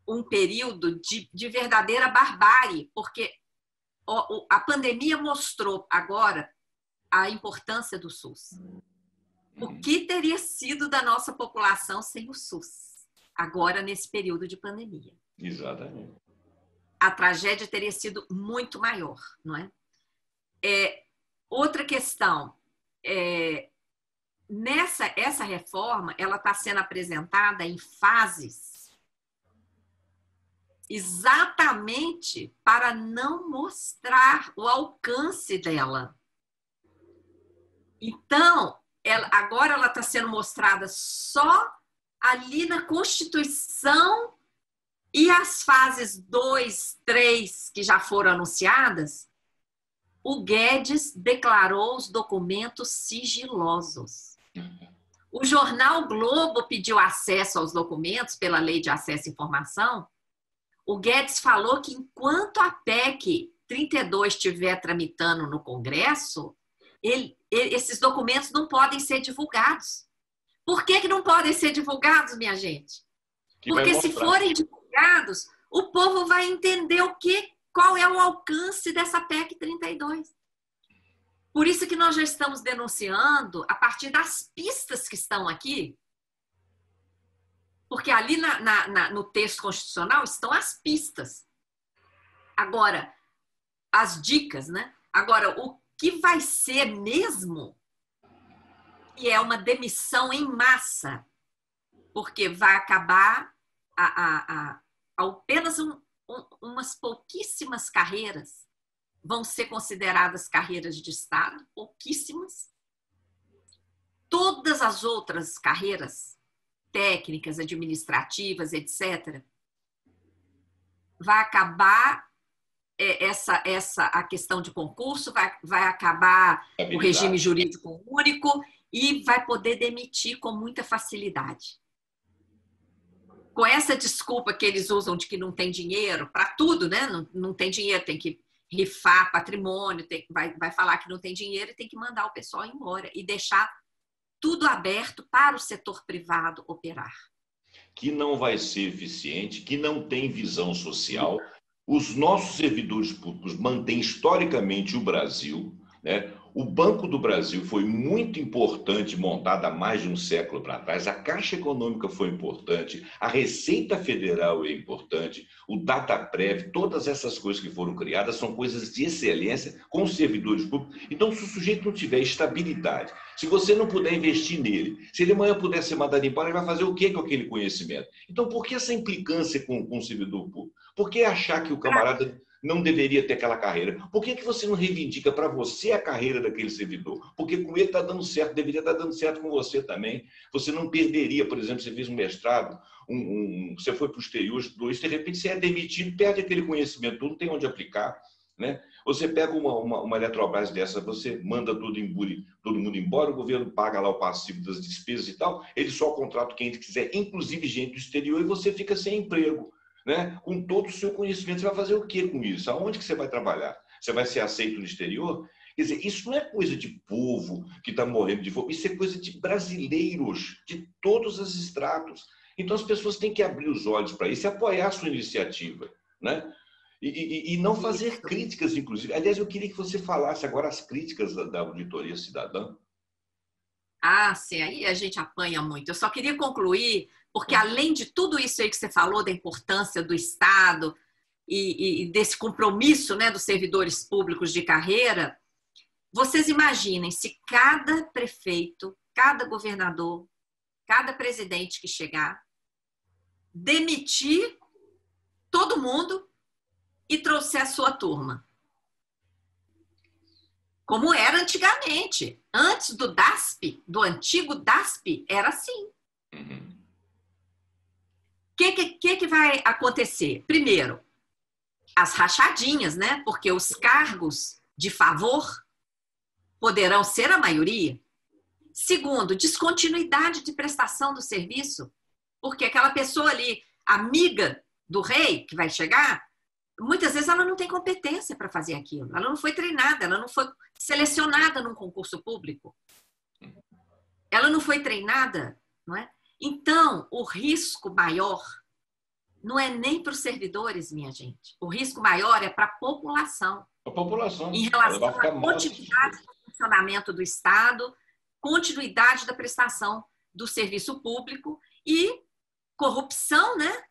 um período de verdadeira barbárie, porque a pandemia mostrou agora a importância do SUS. O que teria sido da nossa população sem o SUS, agora nesse período de pandemia? Exatamente. A tragédia teria sido muito maior, não é? Outra questão, essa reforma, ela está sendo apresentada em fases, exatamente para não mostrar o alcance dela. Então, agora ela está sendo mostrada só ali na Constituição, e as fases 2, 3, que já foram anunciadas, o Guedes declarou os documentos sigilosos. O jornal Globo pediu acesso aos documentos pela Lei de Acesso à Informação. O Guedes falou que enquanto a PEC 32 estiver tramitando no Congresso, esses documentos não podem ser divulgados. Por que não podem ser divulgados, minha gente? Porque se forem divulgados, o povo vai entender qual é o alcance dessa PEC 32. Por isso que nós já estamos denunciando a partir das pistas que estão aqui, porque ali no texto constitucional estão as pistas. Agora, as dicas, né? Agora, o que vai ser mesmo, que é uma demissão em massa, porque vai acabar apenas umas pouquíssimas carreiras vão ser consideradas carreiras de Estado, pouquíssimas. Todas as outras carreiras técnicas, administrativas, etc., vai acabar a questão de concurso, vai acabar o regime jurídico único e vai poder demitir com muita facilidade. Com essa desculpa que eles usam de que não tem dinheiro para tudo, né? Não tem dinheiro, tem que rifar patrimônio, vai falar que não tem dinheiro e tem que mandar o pessoal embora e deixar tudo aberto para o setor privado operar. Que não vai ser eficiente, que não tem visão social. Os nossos servidores públicos mantêm historicamente o Brasil, né? O Banco do Brasil foi muito importante, montado há mais de um século para trás. A Caixa Econômica foi importante, a Receita Federal é importante, o Dataprev, todas essas coisas que foram criadas são coisas de excelência com os servidores públicos. Então, se o sujeito não tiver estabilidade, se você não puder investir nele, se ele amanhã puder ser mandado embora, ele vai fazer o quê com aquele conhecimento? Então, por que essa implicância com o servidor público? Por que achar que o camarada não deveria ter aquela carreira? Por que você não reivindica para você a carreira daquele servidor? Porque com ele está dando certo, deveria estar dando certo com você também. Você não perderia, por exemplo, você fez um mestrado, você foi para o exterior, estudou isso, de repente você é demitido, perde aquele conhecimento, não tem onde aplicar, né? Você pega uma Eletrobras dessa, você manda todo mundo embora, o governo paga lá o passivo das despesas e tal, ele só contrata quem ele quiser, inclusive gente do exterior, e você fica sem emprego. Né? Com todo o seu conhecimento, você vai fazer o que com isso? Aonde que você vai trabalhar? Você vai ser aceito no exterior? Quer dizer, isso não é coisa de povo que está morrendo de fome, isso é coisa de brasileiros, de todos os estratos. Então as pessoas têm que abrir os olhos para isso e apoiar a sua iniciativa, né? E não fazer críticas, inclusive. Aliás, eu queria que você falasse agora as críticas da Auditoria Cidadã. Ah, sim, aí a gente apanha muito. Eu só queria concluir, porque além de tudo isso aí que você falou, da importância do Estado e desse compromisso, né, dos servidores públicos de carreira, vocês imaginem se cada prefeito, cada governador, cada presidente que chegar, demitir todo mundo e trouxer a sua turma. Como era antigamente. Antes do DASP, do antigo DASP, era assim. O que vai acontecer? Primeiro, as rachadinhas, né? Porque os cargos de favor poderão ser a maioria. Segundo, descontinuidade de prestação do serviço. Porque aquela pessoa ali, amiga do rei que vai chegar, muitas vezes ela não tem competência para fazer aquilo. Ela não foi treinada, ela não foi selecionada num concurso público. Ela não foi treinada, não é? Então, o risco maior não é nem para os servidores, minha gente. O risco maior é para a população. A população. Em relação à continuidade do funcionamento do Estado, continuidade da prestação do serviço público e corrupção, né?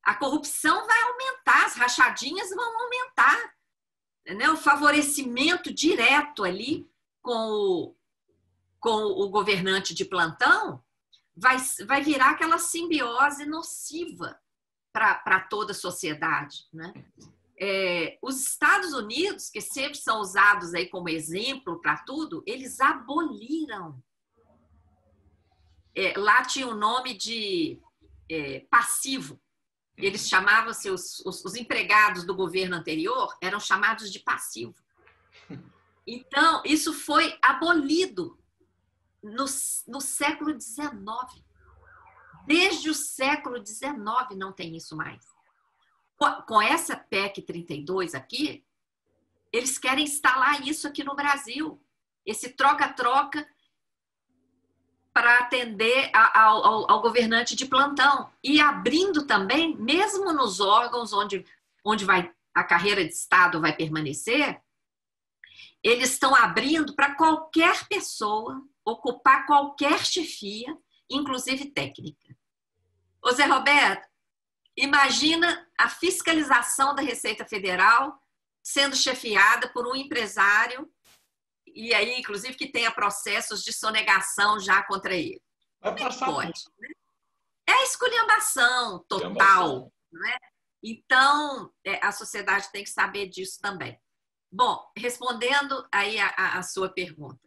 A corrupção vai aumentar, as rachadinhas vão aumentar. Né? O favorecimento direto ali com com o governante de plantão, vai virar aquela simbiose nociva para toda a sociedade, né? Os Estados Unidos, que sempre são usados aí como exemplo para tudo, eles aboliram. Lá tinha o nome de passivo. Eles chamavam-se, os empregados do governo anterior eram chamados de passivo. Então, isso foi abolido no século XIX. Desde o século XIX não tem isso mais. Com essa PEC 32 aqui, eles querem instalar isso aqui no Brasil. Esse troca-troca para atender ao governante de plantão. E abrindo também, mesmo nos órgãos onde a carreira de Estado vai permanecer, eles estão abrindo para qualquer pessoa ocupar qualquer chefia, inclusive técnica. Ô Zé Roberto, imagina a fiscalização da Receita Federal sendo chefiada por um empresário, e aí, inclusive, que tenha processos de sonegação já contra ele. Vai passar. Pode, né? É esculhambação total. Né? Então, a sociedade tem que saber disso também. Bom, respondendo aí a sua pergunta.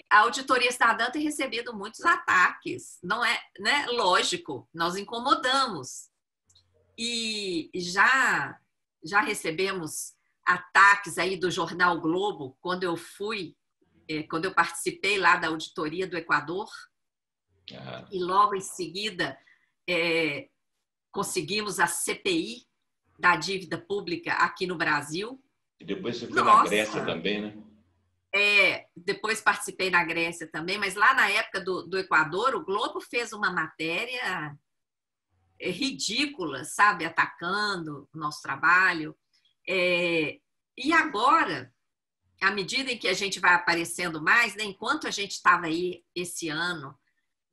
A auditoria cidadã tem recebido muitos ataques, não é, né? Lógico, nós incomodamos e já recebemos ataques aí do jornal Globo quando eu participei lá da auditoria do Equador e logo em seguida conseguimos a CPI da dívida pública aqui no Brasil. E depois você foi na Grécia também, né? Depois participei na Grécia também, mas lá na época do Equador, o Globo fez uma matéria ridícula, sabe? Atacando o nosso trabalho. E agora, à medida em que a gente vai aparecendo mais, né, enquanto a gente estava aí esse ano,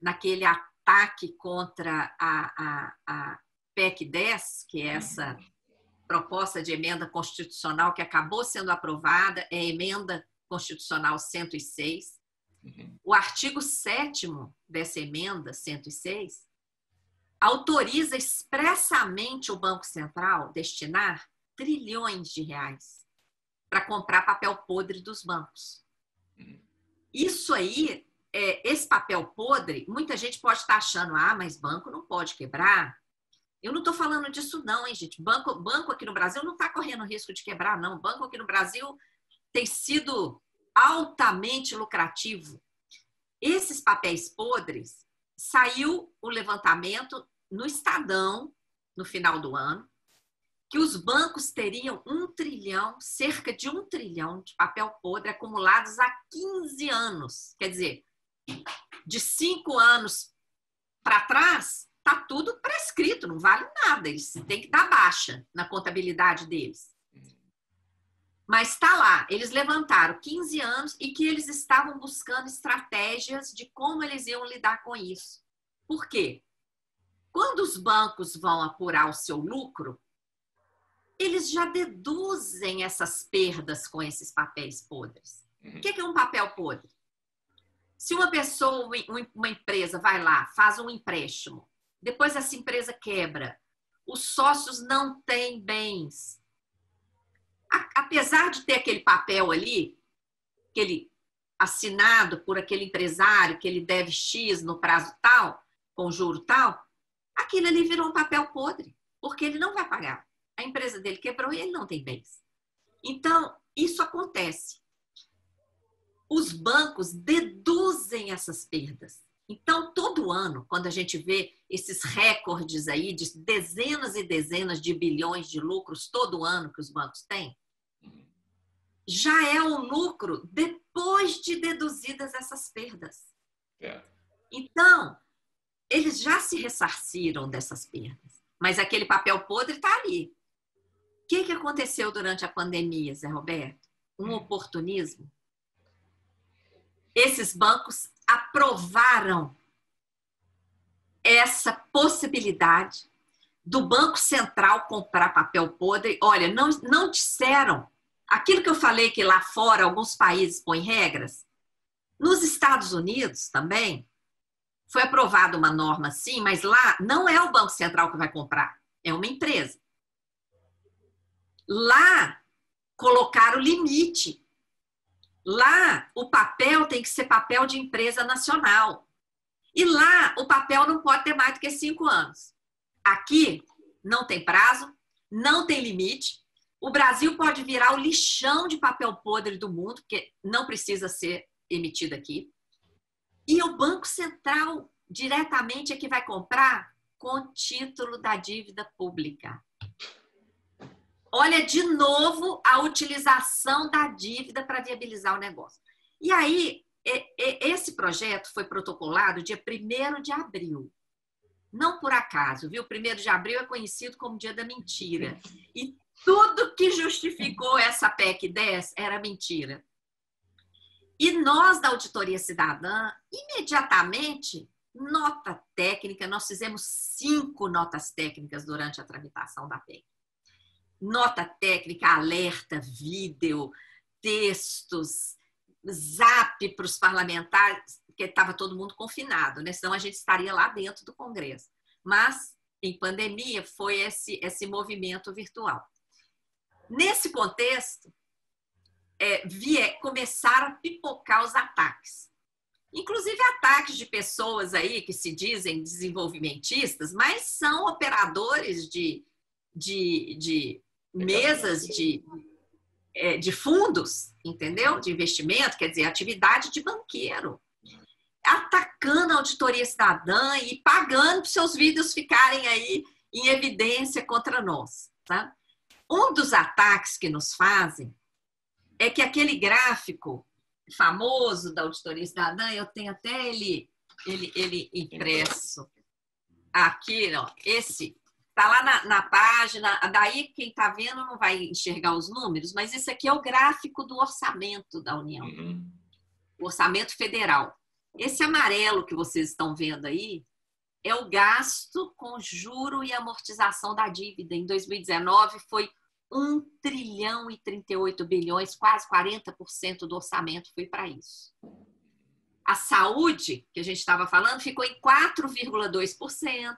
naquele ataque contra a PEC 10, que é essa proposta de emenda constitucional que acabou sendo aprovada, é a emenda Constitucional 106, o artigo 7º dessa emenda 106 autoriza expressamente o Banco Central destinar trilhões de reais para comprar papel podre dos bancos. Isso aí, esse papel podre, muita gente pode estar achando, mas banco não pode quebrar. Eu não estou falando disso não, hein, gente? Banco aqui no Brasil não está correndo risco de quebrar, não. Banco aqui no Brasil tem sido altamente lucrativo. Esses papéis podres, saiu o levantamento no Estadão, no final do ano, que os bancos teriam cerca de 1 trilhão de papel podre acumulados há 15 anos. Quer dizer, de 5 anos para trás, está tudo prescrito, não vale nada. Eles têm que dar baixa na contabilidade deles. Mas está lá, eles levantaram 15 anos e que eles estavam buscando estratégias de como eles iam lidar com isso. Por quê? Quando os bancos vão apurar o seu lucro, eles já deduzem essas perdas com esses papéis podres. O que é um papel podre? Se uma pessoa, uma empresa vai lá, faz um empréstimo, depois essa empresa quebra, os sócios não têm bens. Apesar de ter aquele papel ali, assinado por aquele empresário, que ele deve X no prazo tal, com juro tal, aquilo ali virou um papel podre, porque ele não vai pagar. A empresa dele quebrou e ele não tem bens. Então, isso acontece. Os bancos deduzem essas perdas. Então, todo ano, quando a gente vê esses recordes aí de dezenas e dezenas de bilhões de lucros todo ano que os bancos têm, já é o lucro depois de deduzidas essas perdas. Então, eles já se ressarciram dessas perdas, mas aquele papel podre está ali. O que aconteceu durante a pandemia, Zé Roberto? Um oportunismo. Esses bancos aprovaram essa possibilidade do Banco Central comprar papel podre. Olha, não disseram aquilo que eu falei que lá fora alguns países põem regras. Nos Estados Unidos também foi aprovada uma norma assim, mas lá não é o Banco Central que vai comprar, é uma empresa. Lá colocaram limite. Lá o papel tem que ser papel de empresa nacional. E lá o papel não pode ter mais do que 5 anos. Aqui não tem prazo, não tem limite. O Brasil pode virar o lixão de papel podre do mundo, porque não precisa ser emitido aqui. E o Banco Central diretamente é que vai comprar com título da dívida pública. Olha de novo a utilização da dívida para viabilizar o negócio. E aí, esse projeto foi protocolado dia 1º de abril. Não por acaso, viu? 1º de abril é conhecido como Dia da Mentira. E tudo que justificou essa PEC 10 era mentira. E nós, da Auditoria Cidadã, imediatamente, nota técnica, nós fizemos 5 notas técnicas durante a tramitação da PEC. Nota técnica, alerta, vídeo, textos, zap para os parlamentares, porque estava todo mundo confinado, né? Senão a gente estaria lá dentro do Congresso. Mas, em pandemia, foi esse movimento virtual. Nesse contexto, começaram a pipocar os ataques. Inclusive ataques de pessoas aí que se dizem desenvolvimentistas, mas são operadores de mesas de fundos, entendeu? De investimento, quer dizer, atividade de banqueiro. Atacando a auditoria cidadã e pagando para seus vídeos ficarem aí em evidência contra nós. Tá? Um dos ataques que nos fazem é que aquele gráfico famoso da auditoria cidadã, eu tenho até ele impresso aqui, ó, esse está lá na página, daí quem está vendo não vai enxergar os números, mas esse aqui é o gráfico do orçamento da União, o orçamento federal. Esse amarelo que vocês estão vendo aí é o gasto com juro e amortização da dívida. Em 2019 foi 1,38 trilhão, quase 40% do orçamento foi para isso. A saúde, que a gente estava falando, ficou em 4,2%,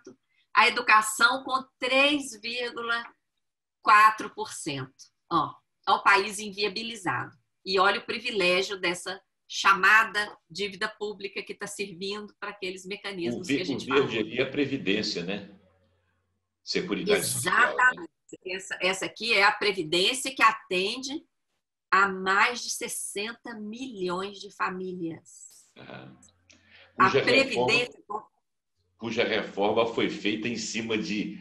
a educação com 3,4%. Ó, o país inviabilizado. E olha o privilégio dessa chamada dívida pública que está servindo para aqueles mecanismos que a gente falou. O verde ali é a Previdência, né? Seguridade Exatamente. Social. Essa aqui é a Previdência que atende a mais de 60 milhões de famílias. Cuja reforma foi feita em cima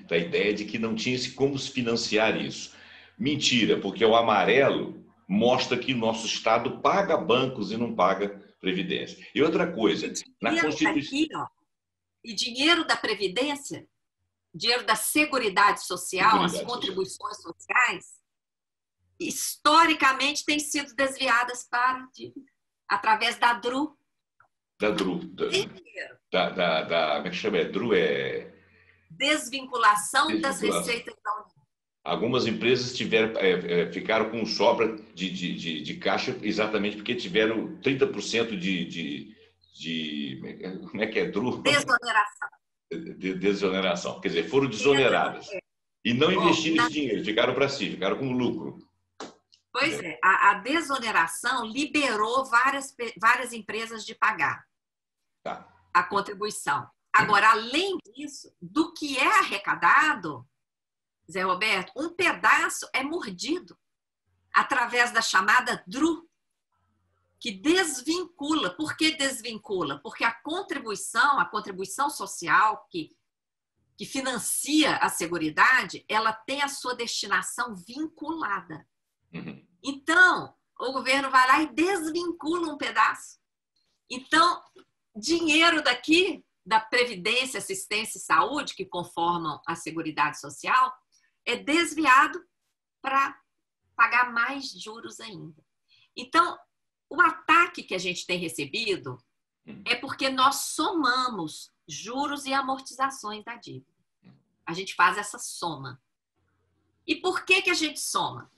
da ideia de que não tinha como se financiar isso. Mentira, porque o amarelo mostra que nosso Estado paga bancos e não paga Previdência. E outra coisa, na Constituição... Aqui, ó, e dinheiro da Previdência, dinheiro da Seguridade Social, as contribuições sociais, historicamente têm sido desviadas para através da DRU. Da DRU. Como é que chama? DRU é... Desvinculação das receitas da União. Algumas empresas ficaram com sobra de caixa exatamente porque tiveram 30% como é que é, DRU? Desoneração. Desoneração. Quer dizer, foram desoneradas. E não investiram esse dinheiro, ficaram para si, ficaram com lucro. Pois é, a desoneração liberou várias empresas de pagar a contribuição. Agora, além disso, do que é arrecadado, Zé Roberto, um pedaço é mordido através da chamada DRU, que desvincula. Por que desvincula? Porque a contribuição social que financia a Seguridade, ela tem a sua destinação vinculada. Então, o governo vai lá e desvincula um pedaço. Então, dinheiro daqui, da Previdência, Assistência e Saúde, que conformam a Seguridade Social, é desviado para pagar mais juros ainda. Então, o ataque que a gente tem recebido é porque nós somamos juros e amortizações da dívida. A gente faz essa soma. E por que a gente soma?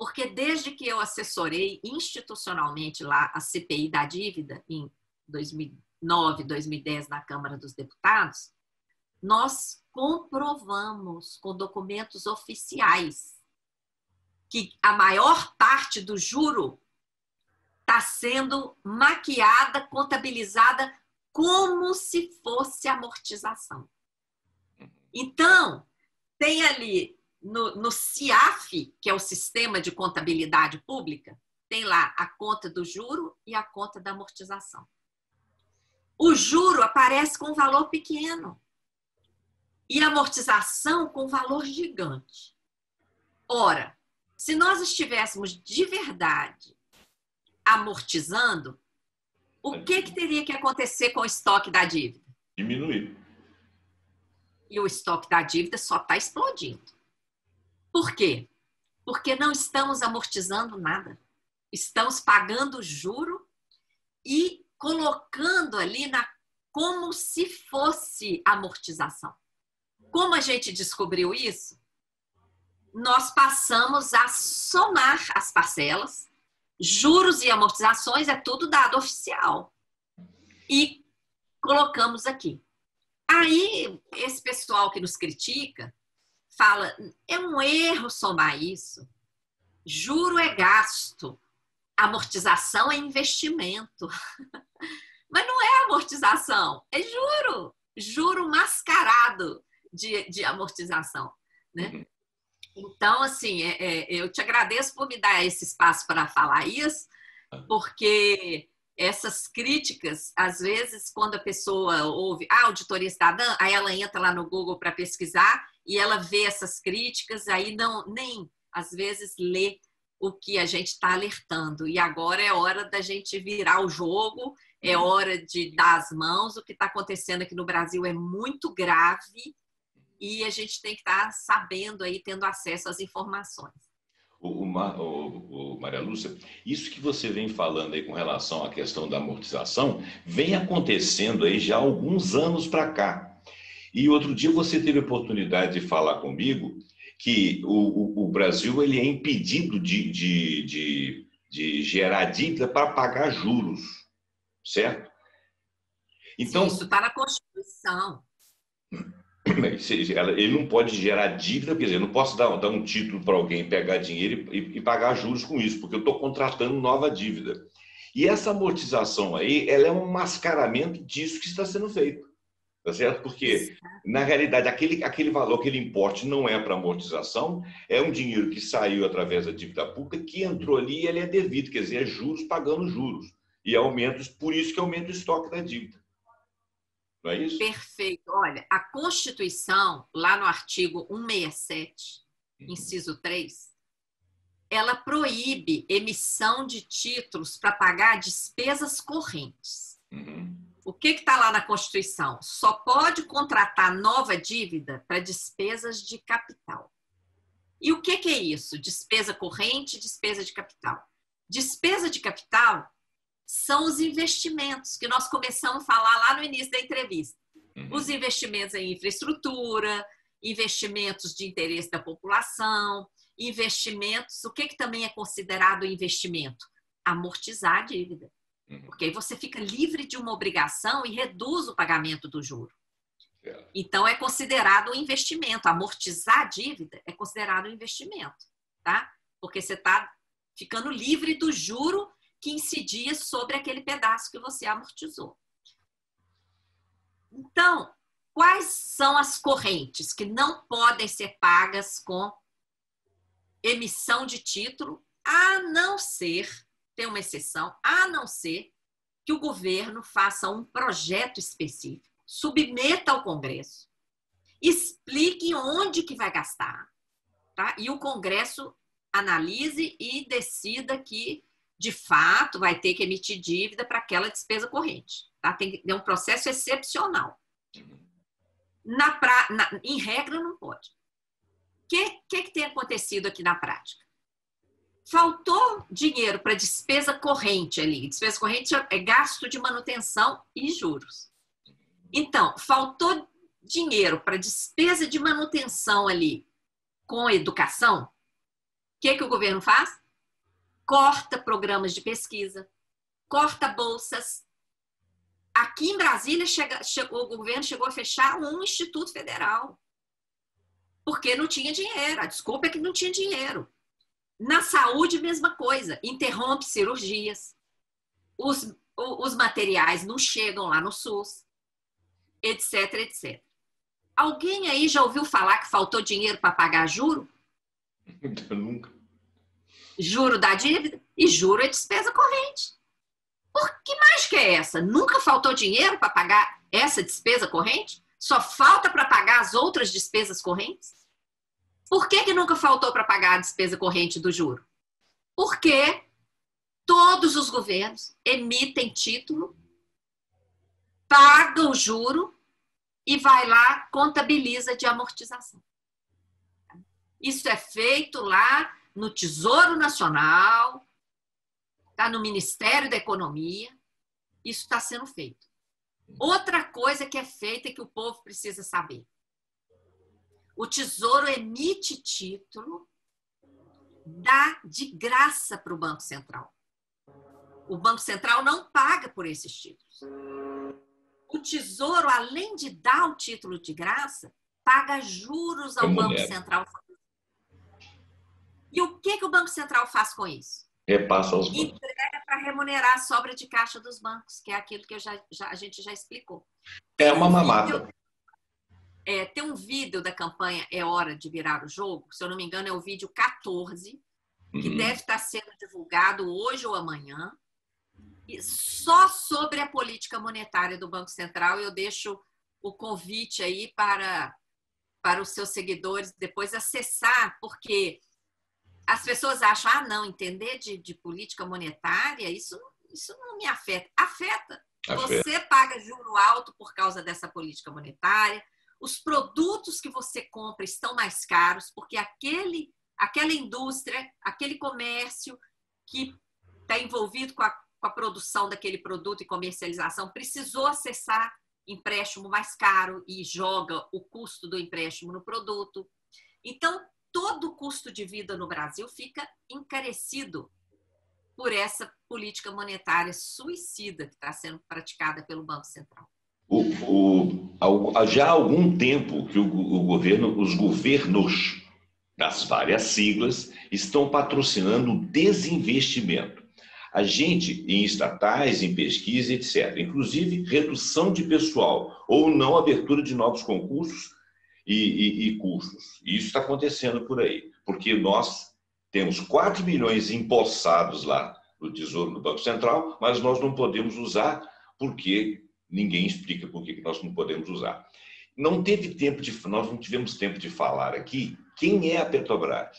Porque desde que eu assessorei institucionalmente lá a CPI da dívida, em 2009, 2010, na Câmara dos Deputados, nós comprovamos com documentos oficiais que a maior parte do juro está sendo maquiada, contabilizada como se fosse amortização. Então, tem ali no CIAF, que é o Sistema de Contabilidade Pública, tem lá a conta do juro e a conta da amortização. O juro aparece com um valor pequeno e a amortização com um valor gigante. Ora, se nós estivéssemos de verdade amortizando, o que teria que acontecer com o estoque da dívida? Diminuir. E o estoque da dívida só está explodindo. Por quê? Porque não estamos amortizando nada. Estamos pagando juro e colocando ali como se fosse amortização. Como a gente descobriu isso? Nós passamos a somar as parcelas, juros e amortizações, é tudo dado oficial. E colocamos aqui. Aí, esse pessoal que nos critica fala, é um erro somar isso. Juro é gasto, amortização é investimento. Mas não é amortização, é juro. Juro mascarado de amortização, né? Então, assim, eu te agradeço por me dar esse espaço para falar isso, porque essas críticas, às vezes, quando a pessoa ouve a auditoria cidadã, aí ela entra lá no Google para pesquisar e ela vê essas críticas, aí nem, às vezes, lê o que a gente está alertando. E agora é hora da gente virar o jogo, é hora de dar as mãos. O que está acontecendo aqui no Brasil é muito grave e a gente tem que estar sabendo aí, tendo acesso às informações. Maria Lúcia, isso que você vem falando aí com relação à questão da amortização, vem acontecendo aí já há alguns anos para cá. E outro dia você teve a oportunidade de falar comigo que o Brasil ele é impedido de gerar dívida para pagar juros, certo? Então, sim, isso está na Constituição. Ele não pode gerar dívida, quer dizer, eu não posso dar um título para alguém pegar dinheiro e pagar juros com isso, porque eu estou contratando nova dívida. E essa amortização aí, ela é um mascaramento disso que está sendo feito, tá certo? Porque, na realidade, aquele valor, aquele importe não é para amortização, é um dinheiro que saiu através da dívida pública, que entrou ali e ele é devido, quer dizer, é juros pagando juros. E por isso que aumenta o estoque da dívida. Não é isso? Perfeito. Olha, a Constituição, lá no artigo 167, inciso 3, ela proíbe emissão de títulos para pagar despesas correntes. O que está lá na Constituição? Só pode contratar nova dívida para despesas de capital. E o que é isso? Despesa corrente e despesa de capital. Despesa de capital são os investimentos que nós começamos a falar lá no início da entrevista. Os investimentos em infraestrutura, investimentos de interesse da população, investimentos... O que também é considerado investimento? Amortizar a dívida. Porque aí você fica livre de uma obrigação e reduz o pagamento do juro. Então, é considerado um investimento. Amortizar a dívida é considerado um investimento, tá? Porque você está ficando livre do juro que incidia sobre aquele pedaço que você amortizou. Então, quais são as correntes que não podem ser pagas com emissão de título, a não ser, tem uma exceção, a não ser que o governo faça um projeto específico, submeta ao Congresso, explique onde que vai gastar, tá? E o Congresso analise e decida que de fato, vai ter que emitir dívida para aquela despesa corrente. Tá? É um processo excepcional. Em regra, não pode. O que tem acontecido aqui na prática? Faltou dinheiro para despesa corrente ali. Despesa corrente é gasto de manutenção e juros. Então, faltou dinheiro para despesa de manutenção ali com educação, que o governo faz? Corta programas de pesquisa, corta bolsas. Aqui em Brasília, o governo chegou a fechar um instituto federal, porque não tinha dinheiro. A desculpa é que não tinha dinheiro. Na saúde, mesma coisa. Interrompe cirurgias. Os materiais não chegam lá no SUS, etc, etc. Alguém aí já ouviu falar que faltou dinheiro para pagar juro? Nunca. Juro da dívida? E juro é despesa corrente. Por que mais que é essa? Nunca faltou dinheiro para pagar essa despesa corrente? Só falta para pagar as outras despesas correntes? Por que nunca faltou para pagar a despesa corrente do juro? Porque todos os governos emitem título, pagam o juro e vai lá, contabiliza de amortização. Isso é feito lá no Tesouro Nacional, está no Ministério da Economia, isso está sendo feito. Outra coisa que é feita e que o povo precisa saber. O Tesouro emite título, dá de graça para o Banco Central. O Banco Central não paga por esses títulos. O Tesouro, além de dar o título de graça, paga juros ao Banco Central. E o que o Banco Central faz com isso? Repassa aos bancos. Entrega para remunerar a sobra de caixa dos bancos, que é aquilo que a gente já explicou. É uma mamata. Tem um vídeo da campanha É Hora de Virar o Jogo, se eu não me engano é o vídeo 14, que deve estar sendo divulgado hoje ou amanhã, só sobre a política monetária do Banco Central. Eu deixo o convite aí para os seus seguidores depois acessar, porque as pessoas acham, não, entender de política monetária, isso não me afeta. Afeta. Você paga juro alto por causa dessa política monetária, os produtos que você compra estão mais caros, porque aquela indústria, aquele comércio que está envolvido com a produção daquele produto e comercialização precisou acessar empréstimo mais caro e joga o custo do empréstimo no produto. Então, todo o custo de vida no Brasil fica encarecido por essa política monetária suicida que está sendo praticada pelo Banco Central. Já há algum tempo que os governos das várias siglas estão patrocinando o desinvestimento. A gente, em estatais, em pesquisa, etc. Inclusive, redução de pessoal ou não abertura de novos concursos e cursos. Isso está acontecendo por aí, porque nós temos 4 milhões empossados lá no Tesouro do Banco Central, mas nós não podemos usar porque ninguém explica por que nós não podemos usar. Nós não tivemos tempo de falar aqui quem é a Petrobras.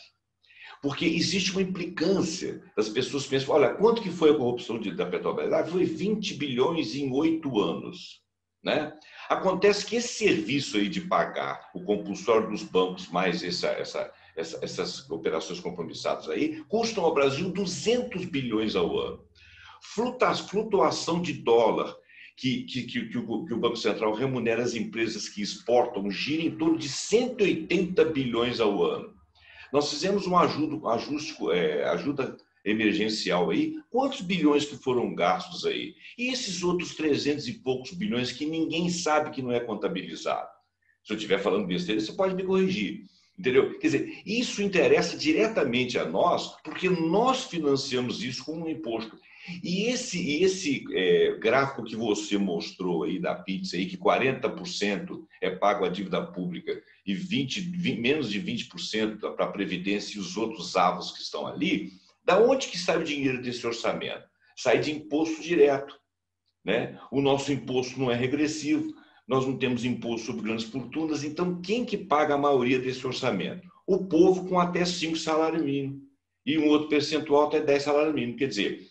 Porque existe uma implicância. As pessoas pensam, olha, quanto que foi a corrupção da Petrobras? Foi 20 bilhões em 8 anos. Né? Acontece que esse serviço aí de pagar o compulsório dos bancos mais essas operações compromissadas aí custam ao Brasil 200 bilhões ao ano. Flutuação de dólar que o Banco Central remunera as empresas que exportam gira em torno de 180 bilhões ao ano. Nós fizemos ajuda emergencial aí, quantos bilhões que foram gastos aí? E esses outros 300 e poucos bilhões que ninguém sabe que não é contabilizado? Se eu estiver falando besteira, você pode me corrigir. Entendeu? Quer dizer, isso interessa diretamente a nós, porque nós financiamos isso com um imposto. E esse gráfico que você mostrou aí da pizza, aí, que 40% é pago à dívida pública e menos de 20% para a Previdência e os outros avos que estão ali, da onde que sai o dinheiro desse orçamento? Sai de imposto direto. Né? O nosso imposto não é regressivo, nós não temos imposto sobre grandes fortunas, então quem que paga a maioria desse orçamento? O povo com até 5 salários mínimos e um outro percentual até 10 salários mínimos. Quer dizer,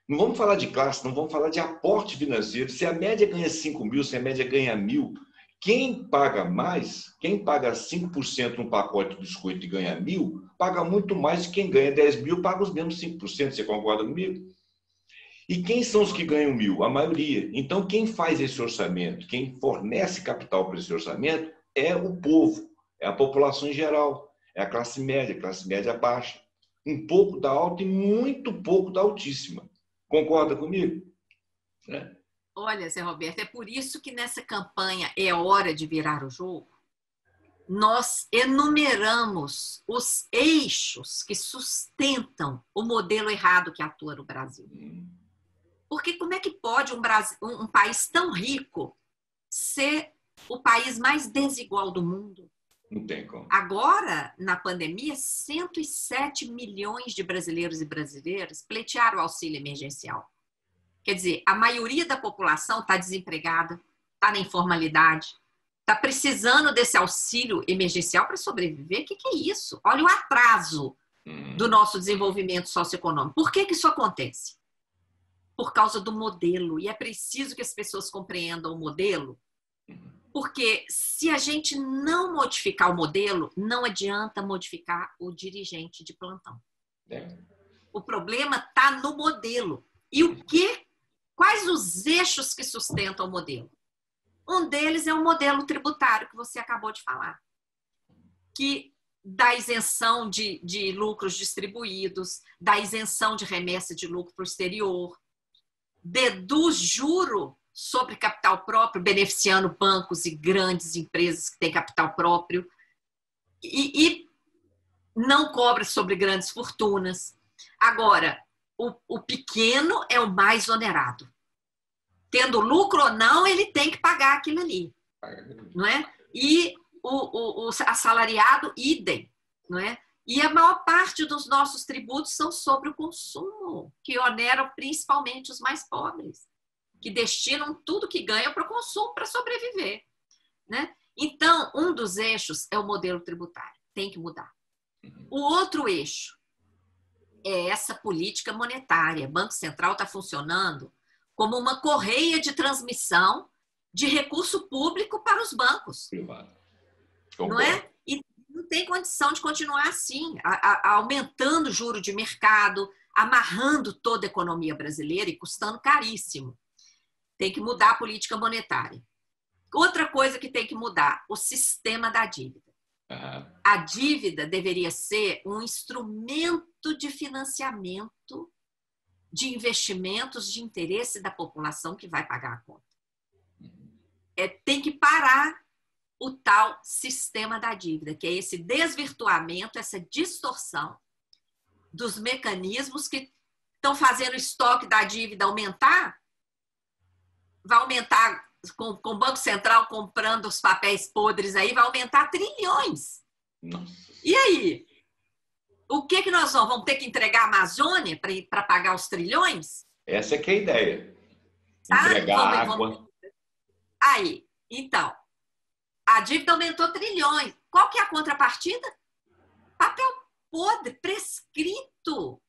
não vamos falar de classe, não vamos falar de aporte financeiro. Se a média ganha 5 mil, se a média ganha 1.000, quem paga mais, quem paga 5% no pacote de biscoito e ganha 1.000, paga muito mais de quem ganha 10 mil, paga os mesmos 5%. Você concorda comigo? E quem são os que ganham 1.000? A maioria. Então, quem faz esse orçamento, quem fornece capital para esse orçamento é o povo, é a população em geral, é a classe média baixa. um pouco da alta e muito pouco da altíssima. Concorda comigo? É. Olha, Zé Roberto, é por isso que nessa campanha É Hora de Virar o Jogo, nós enumeramos os eixos que sustentam o modelo errado que atua no Brasil. Porque como é que pode um país tão rico ser o país mais desigual do mundo? Não tem como. Agora, na pandemia, 107 milhões de brasileiros e brasileiras pleitearam o auxílio emergencial. Quer dizer, a maioria da população está desempregada, está na informalidade, está precisando desse auxílio emergencial para sobreviver. O que é isso? Olha o atraso do nosso desenvolvimento socioeconômico. Por que isso acontece? Por causa do modelo. E é preciso que as pessoas compreendam o modelo, porque se a gente não modificar o modelo, não adianta modificar o dirigente de plantão. O problema está no modelo. E quais os eixos que sustentam o modelo? Um deles é o modelo tributário que você acabou de falar, que dá isenção de lucros distribuídos, dá isenção de remessa de lucro para o exterior, deduz juro sobre capital próprio, beneficiando bancos e grandes empresas que têm capital próprio, e não cobra sobre grandes fortunas. Agora, o pequeno é o mais onerado. Tendo lucro ou não, ele tem que pagar aquilo ali, não é? E o assalariado, idem, não é? E a maior parte dos nossos tributos são sobre o consumo, que oneram principalmente os mais pobres, que destinam tudo que ganham para o consumo, para sobreviver, né? Então, um dos eixos é o modelo tributário, tem que mudar. O outro eixo é essa política monetária. O Banco Central está funcionando como uma correia de transmissão de recurso público para os bancos. Não é? E não tem condição de continuar assim, aumentando o juro de mercado, amarrando toda a economia brasileira e custando caríssimo. Tem que mudar a política monetária. Outra coisa que tem que mudar, o sistema da dívida. A dívida deveria ser um instrumento de financiamento de investimentos de interesse da população que vai pagar a conta. Tem que parar o tal sistema da dívida, que é esse desvirtuamento, essa distorção dos mecanismos que estão fazendo o estoque da dívida aumentar. Vai aumentar com o Banco Central comprando os papéis podres aí, vai aumentar trilhões. Nossa. E aí? O que nós vamos ter que entregar a Amazônia para pagar os trilhões? Essa é que é a ideia. Entregar água. Aí, então, a dívida aumentou trilhões. Qual que é a contrapartida? Papel podre, prescrito.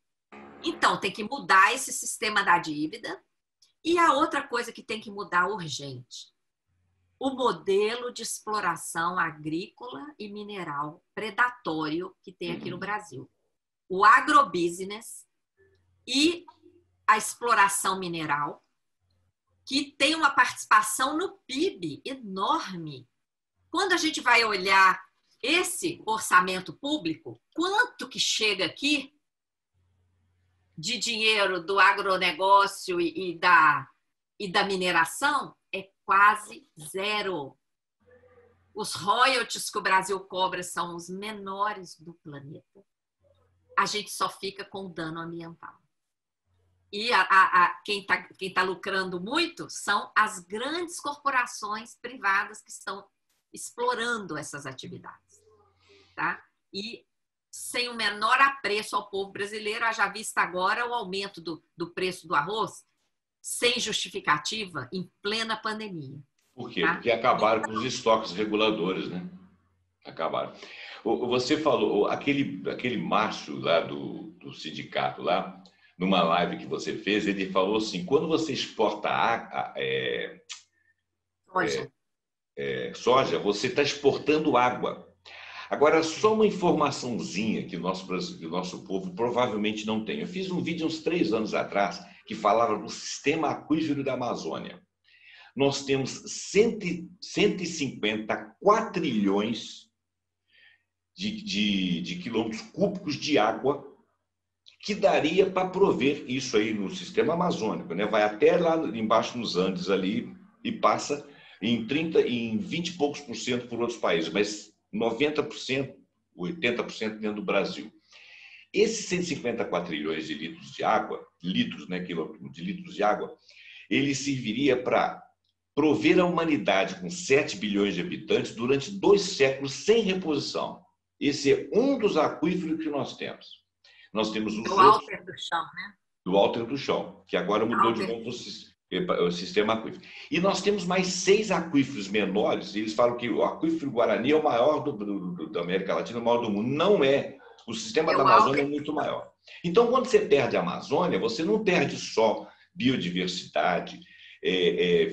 Então, tem que mudar esse sistema da dívida. E a outra coisa que tem que mudar urgente, o modelo de exploração agrícola e mineral predatório que tem aqui no Brasil. O agrobusiness e a exploração mineral, que tem uma participação no PIB enorme. Quando a gente vai olhar esse orçamento público, quanto que chega aqui de dinheiro do agronegócio e da mineração, é quase zero. Os royalties que o Brasil cobra são os menores do planeta. A gente só fica com dano ambiental. E quem tá lucrando muito são as grandes corporações privadas que estão explorando essas atividades. Tá? E sem o menor apreço ao povo brasileiro, haja vista agora o aumento do preço do arroz, sem justificativa, em plena pandemia. Por quê? Tá? Porque acabaram com os estoques reguladores, né? Acabaram. Você falou, aquele Márcio lá do sindicato, lá, numa live que você fez, ele falou assim, quando você exporta soja, você está exportando água. Agora, só uma informaçãozinha que o nosso povo provavelmente não tem. Eu fiz um vídeo uns 3 anos atrás que falava do sistema aquífero da Amazônia. Nós temos 150 quatrilhões de quilômetros cúbicos de água que daria para prover isso aí no sistema amazônico, né? Vai até lá embaixo nos Andes ali e passa em 20 e poucos por cento por outros países, mas 90%, 80% dentro do Brasil. Esses 150 quatrilhões de litros de água, litros, né, de litros de água, ele serviria para prover a humanidade com 7 bilhões de habitantes durante 2 séculos sem reposição. Esse é um dos aquíferos que nós temos. Nós temos os do outros... Alter do chão, né? Do Alter do chão, que agora mudou de novo o sistema aquífero. E nós temos mais 6 aquíferos menores, e eles falam que o aquífero Guarani é o maior da América Latina, o maior do mundo. Não é. O sistema da Amazônia é muito maior. Então, quando você perde a Amazônia, você não perde só biodiversidade,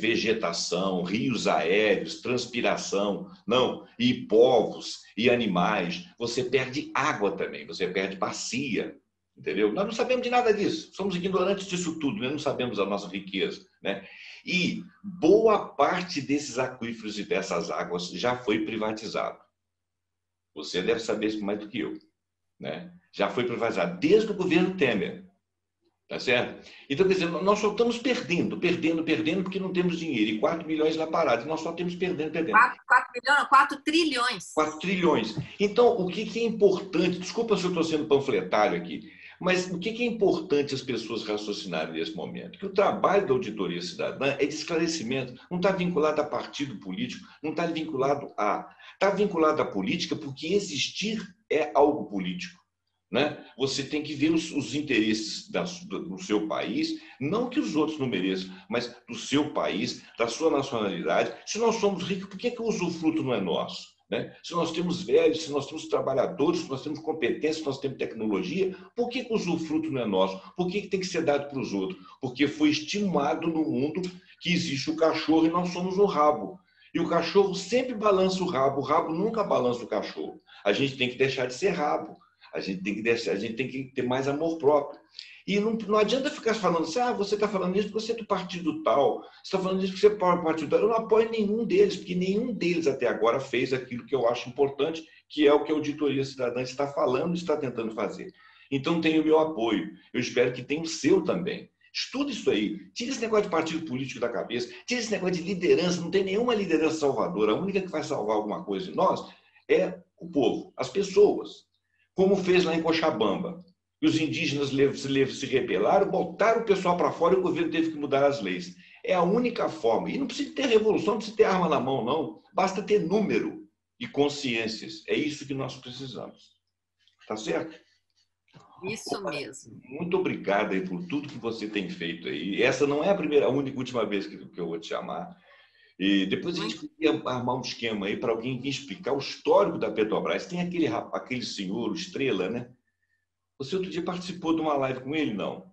vegetação, rios aéreos, transpiração, não, e povos, e animais. Você perde água também, você perde bacia, entendeu? Nós não sabemos de nada disso, somos ignorantes disso tudo, né? Não sabemos a nossa riqueza, né? E boa parte desses aquíferos e dessas águas já foi privatizado. Você deve saber isso mais do que eu, né? Já foi privatizado desde o governo Temer, tá certo? Então, quer dizer, nós só estamos perdendo, porque não temos dinheiro. E 4 milhões lá parados, nós só temos perdendo. 4 trilhões. 4 trilhões. Então, o que é importante, desculpa se eu estou sendo panfletário aqui, mas o que é importante as pessoas raciocinarem nesse momento? Que o trabalho da auditoria cidadã é de esclarecimento, não está vinculado a partido político, não está vinculado a... Está vinculado à política porque existir é algo político, né? Você tem que ver os interesses do seu país, não que os outros não mereçam, mas do seu país, da sua nacionalidade. Se nós somos ricos, por que o usufruto não é nosso? Né? Se nós temos velhos, se nós temos trabalhadores, se nós temos competência, se nós temos tecnologia, por que o usufruto não é nosso? Por que tem que ser dado para os outros? Porque foi estimado no mundo que existe o cachorro e nós somos o rabo. E o cachorro sempre balança o rabo nunca balança o cachorro. A gente tem que deixar de ser rabo. A gente tem que ter mais amor próprio. E não adianta ficar falando assim, você está falando isso porque você é do partido tal, você está falando isso porque você é do partido tal. Eu não apoio nenhum deles, porque nenhum deles até agora fez aquilo que eu acho importante, que é o que a Auditoria Cidadã está falando e está tentando fazer. Então, tem o meu apoio. Eu espero que tenha o seu também. Estuda isso aí. Tira esse negócio de partido político da cabeça. Tira esse negócio de liderança. Não tem nenhuma liderança salvadora. A única que vai salvar alguma coisa de nós é o povo, as pessoas. Como fez lá em Cochabamba. E os indígenas se rebelaram, botaram o pessoal para fora e o governo teve que mudar as leis. É a única forma. E não precisa ter revolução, não precisa ter arma na mão, não. Basta ter número e consciências. É isso que nós precisamos. Tá certo? Isso mesmo. Muito obrigado aí por tudo que você tem feito aí. Essa não é a única e última vez que eu vou te chamar. E depois a gente podia armar um esquema aí para alguém vir explicar o histórico da Petrobras. Tem aquele senhor, o Estrela, né? Você outro dia participou de uma live com ele, não?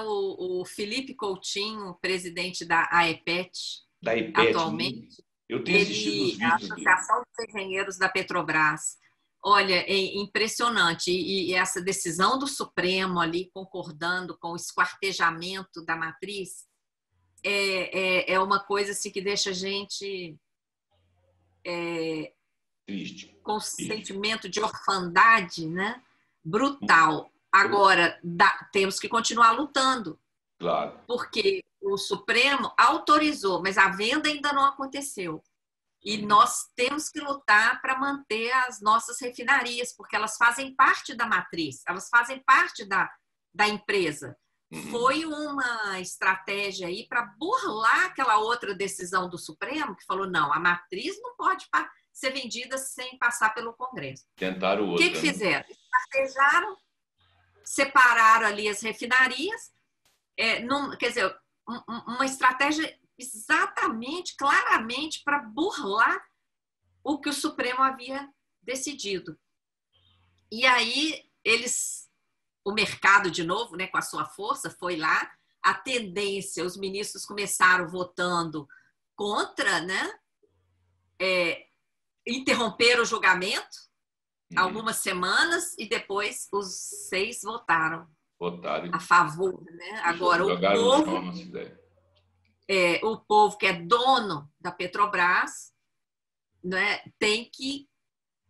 O Felipe Coutinho, presidente da AEPET, da AEPET, atualmente. Eu tenho assistido os vídeos a Associação dos Engenheiros da Petrobras. Olha, é impressionante. E essa decisão do Supremo ali, concordando com o esquartejamento da matriz, é uma coisa assim, que deixa a gente triste. Com sentimento de orfandade, né? Brutal. Agora, temos que continuar lutando. Claro. Porque o Supremo autorizou, mas a venda ainda não aconteceu. E nós temos que lutar para manter as nossas refinarias, porque elas fazem parte da matriz, elas fazem parte da empresa. Foi uma estratégia aí para burlar aquela outra decisão do Supremo, que falou, não, a matriz não pode ser vendida sem passar pelo Congresso. Tentaram outra. O que fizeram? Estrategiaram, separaram ali as refinarias, quer dizer, uma estratégia exatamente, claramente, para burlar o que o Supremo havia decidido. E aí, o mercado, de novo, né, com a sua força, foi lá, a tendência, os ministros começaram votando contra, né, interromperam o julgamento algumas semanas e depois os 6 votaram a favor. Né? Agora, o povo que é dono da Petrobras, né, tem que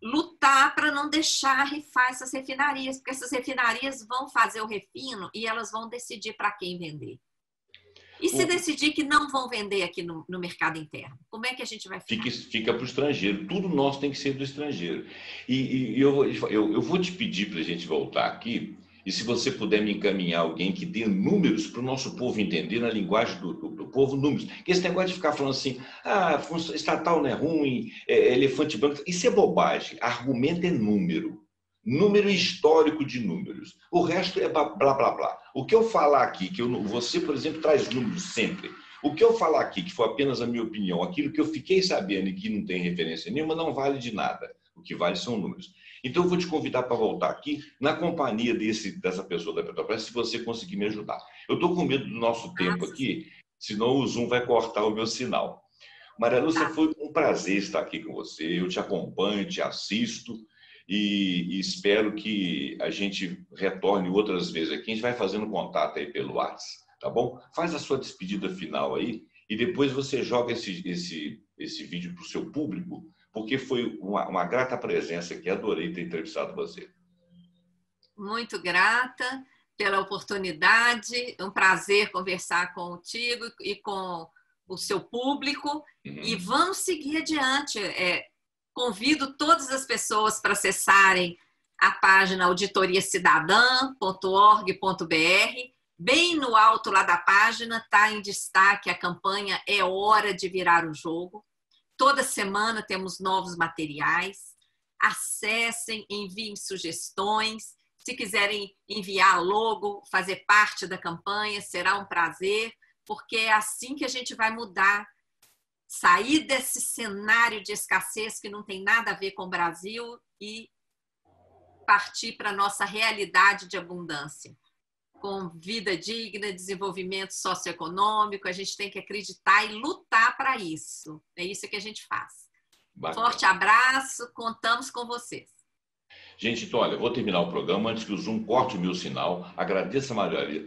lutar para não deixar rifar essas refinarias, porque essas refinarias vão fazer o refino e elas vão decidir para quem vender. E se decidir que não vão vender aqui no mercado interno? Como é que a gente vai ficar? Fica para o estrangeiro. Tudo nosso tem que ser do estrangeiro. E eu vou te pedir para a gente voltar aqui, e se você puder me encaminhar alguém que dê números para o nosso povo entender, na linguagem do povo, números. Porque esse negócio de ficar falando assim, estatal não é ruim, elefante branco, isso é bobagem. Argumento é número. Número histórico de números. O resto é blá, blá, blá. O que eu falar aqui, você, por exemplo, traz números sempre. O que eu falar aqui, que foi apenas a minha opinião, aquilo que eu fiquei sabendo e que não tem referência nenhuma, não vale de nada. O que vale são números. Então, eu vou te convidar para voltar aqui na companhia dessa pessoa da Petrobras, se você conseguir me ajudar. Eu estou com medo do nosso tempo aqui, senão o Zoom vai cortar o meu sinal. Maria Lúcia, foi um prazer estar aqui com você. Eu te acompanho, te assisto. E espero que a gente retorne outras vezes aqui. A gente vai fazendo contato aí pelo WhatsApp, tá bom? Faz a sua despedida final aí e depois você joga esse vídeo para o seu público, porque foi uma grata presença aqui. Adorei ter entrevistado você. Muito grata pela oportunidade. É um prazer conversar contigo e com o seu público. E vamos seguir adiante. Convido todas as pessoas para acessarem a página auditoriacidadã.org.br. Bem no alto lá da página está em destaque a campanha É Hora de Virar o Jogo. Toda semana temos novos materiais. Acessem, enviem sugestões. Se quiserem enviar logo, fazer parte da campanha, será um prazer, porque é assim que a gente vai mudar. Sair desse cenário de escassez que não tem nada a ver com o Brasil e partir para a nossa realidade de abundância. Com vida digna, desenvolvimento socioeconômico, a gente tem que acreditar e lutar para isso. É isso que a gente faz. Bacana. Forte abraço, contamos com vocês. Gente, então, olha, eu vou terminar o programa antes que o Zoom corte o meu sinal. Agradeço a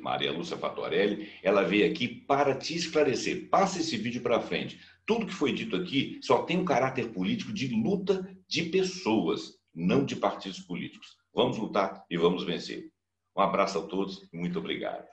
Maria Lúcia Fattorelli. Ela veio aqui para te esclarecer. Passa esse vídeo para frente. Tudo que foi dito aqui só tem um caráter político de luta de pessoas, não de partidos políticos. Vamos lutar e vamos vencer. Um abraço a todos e muito obrigado.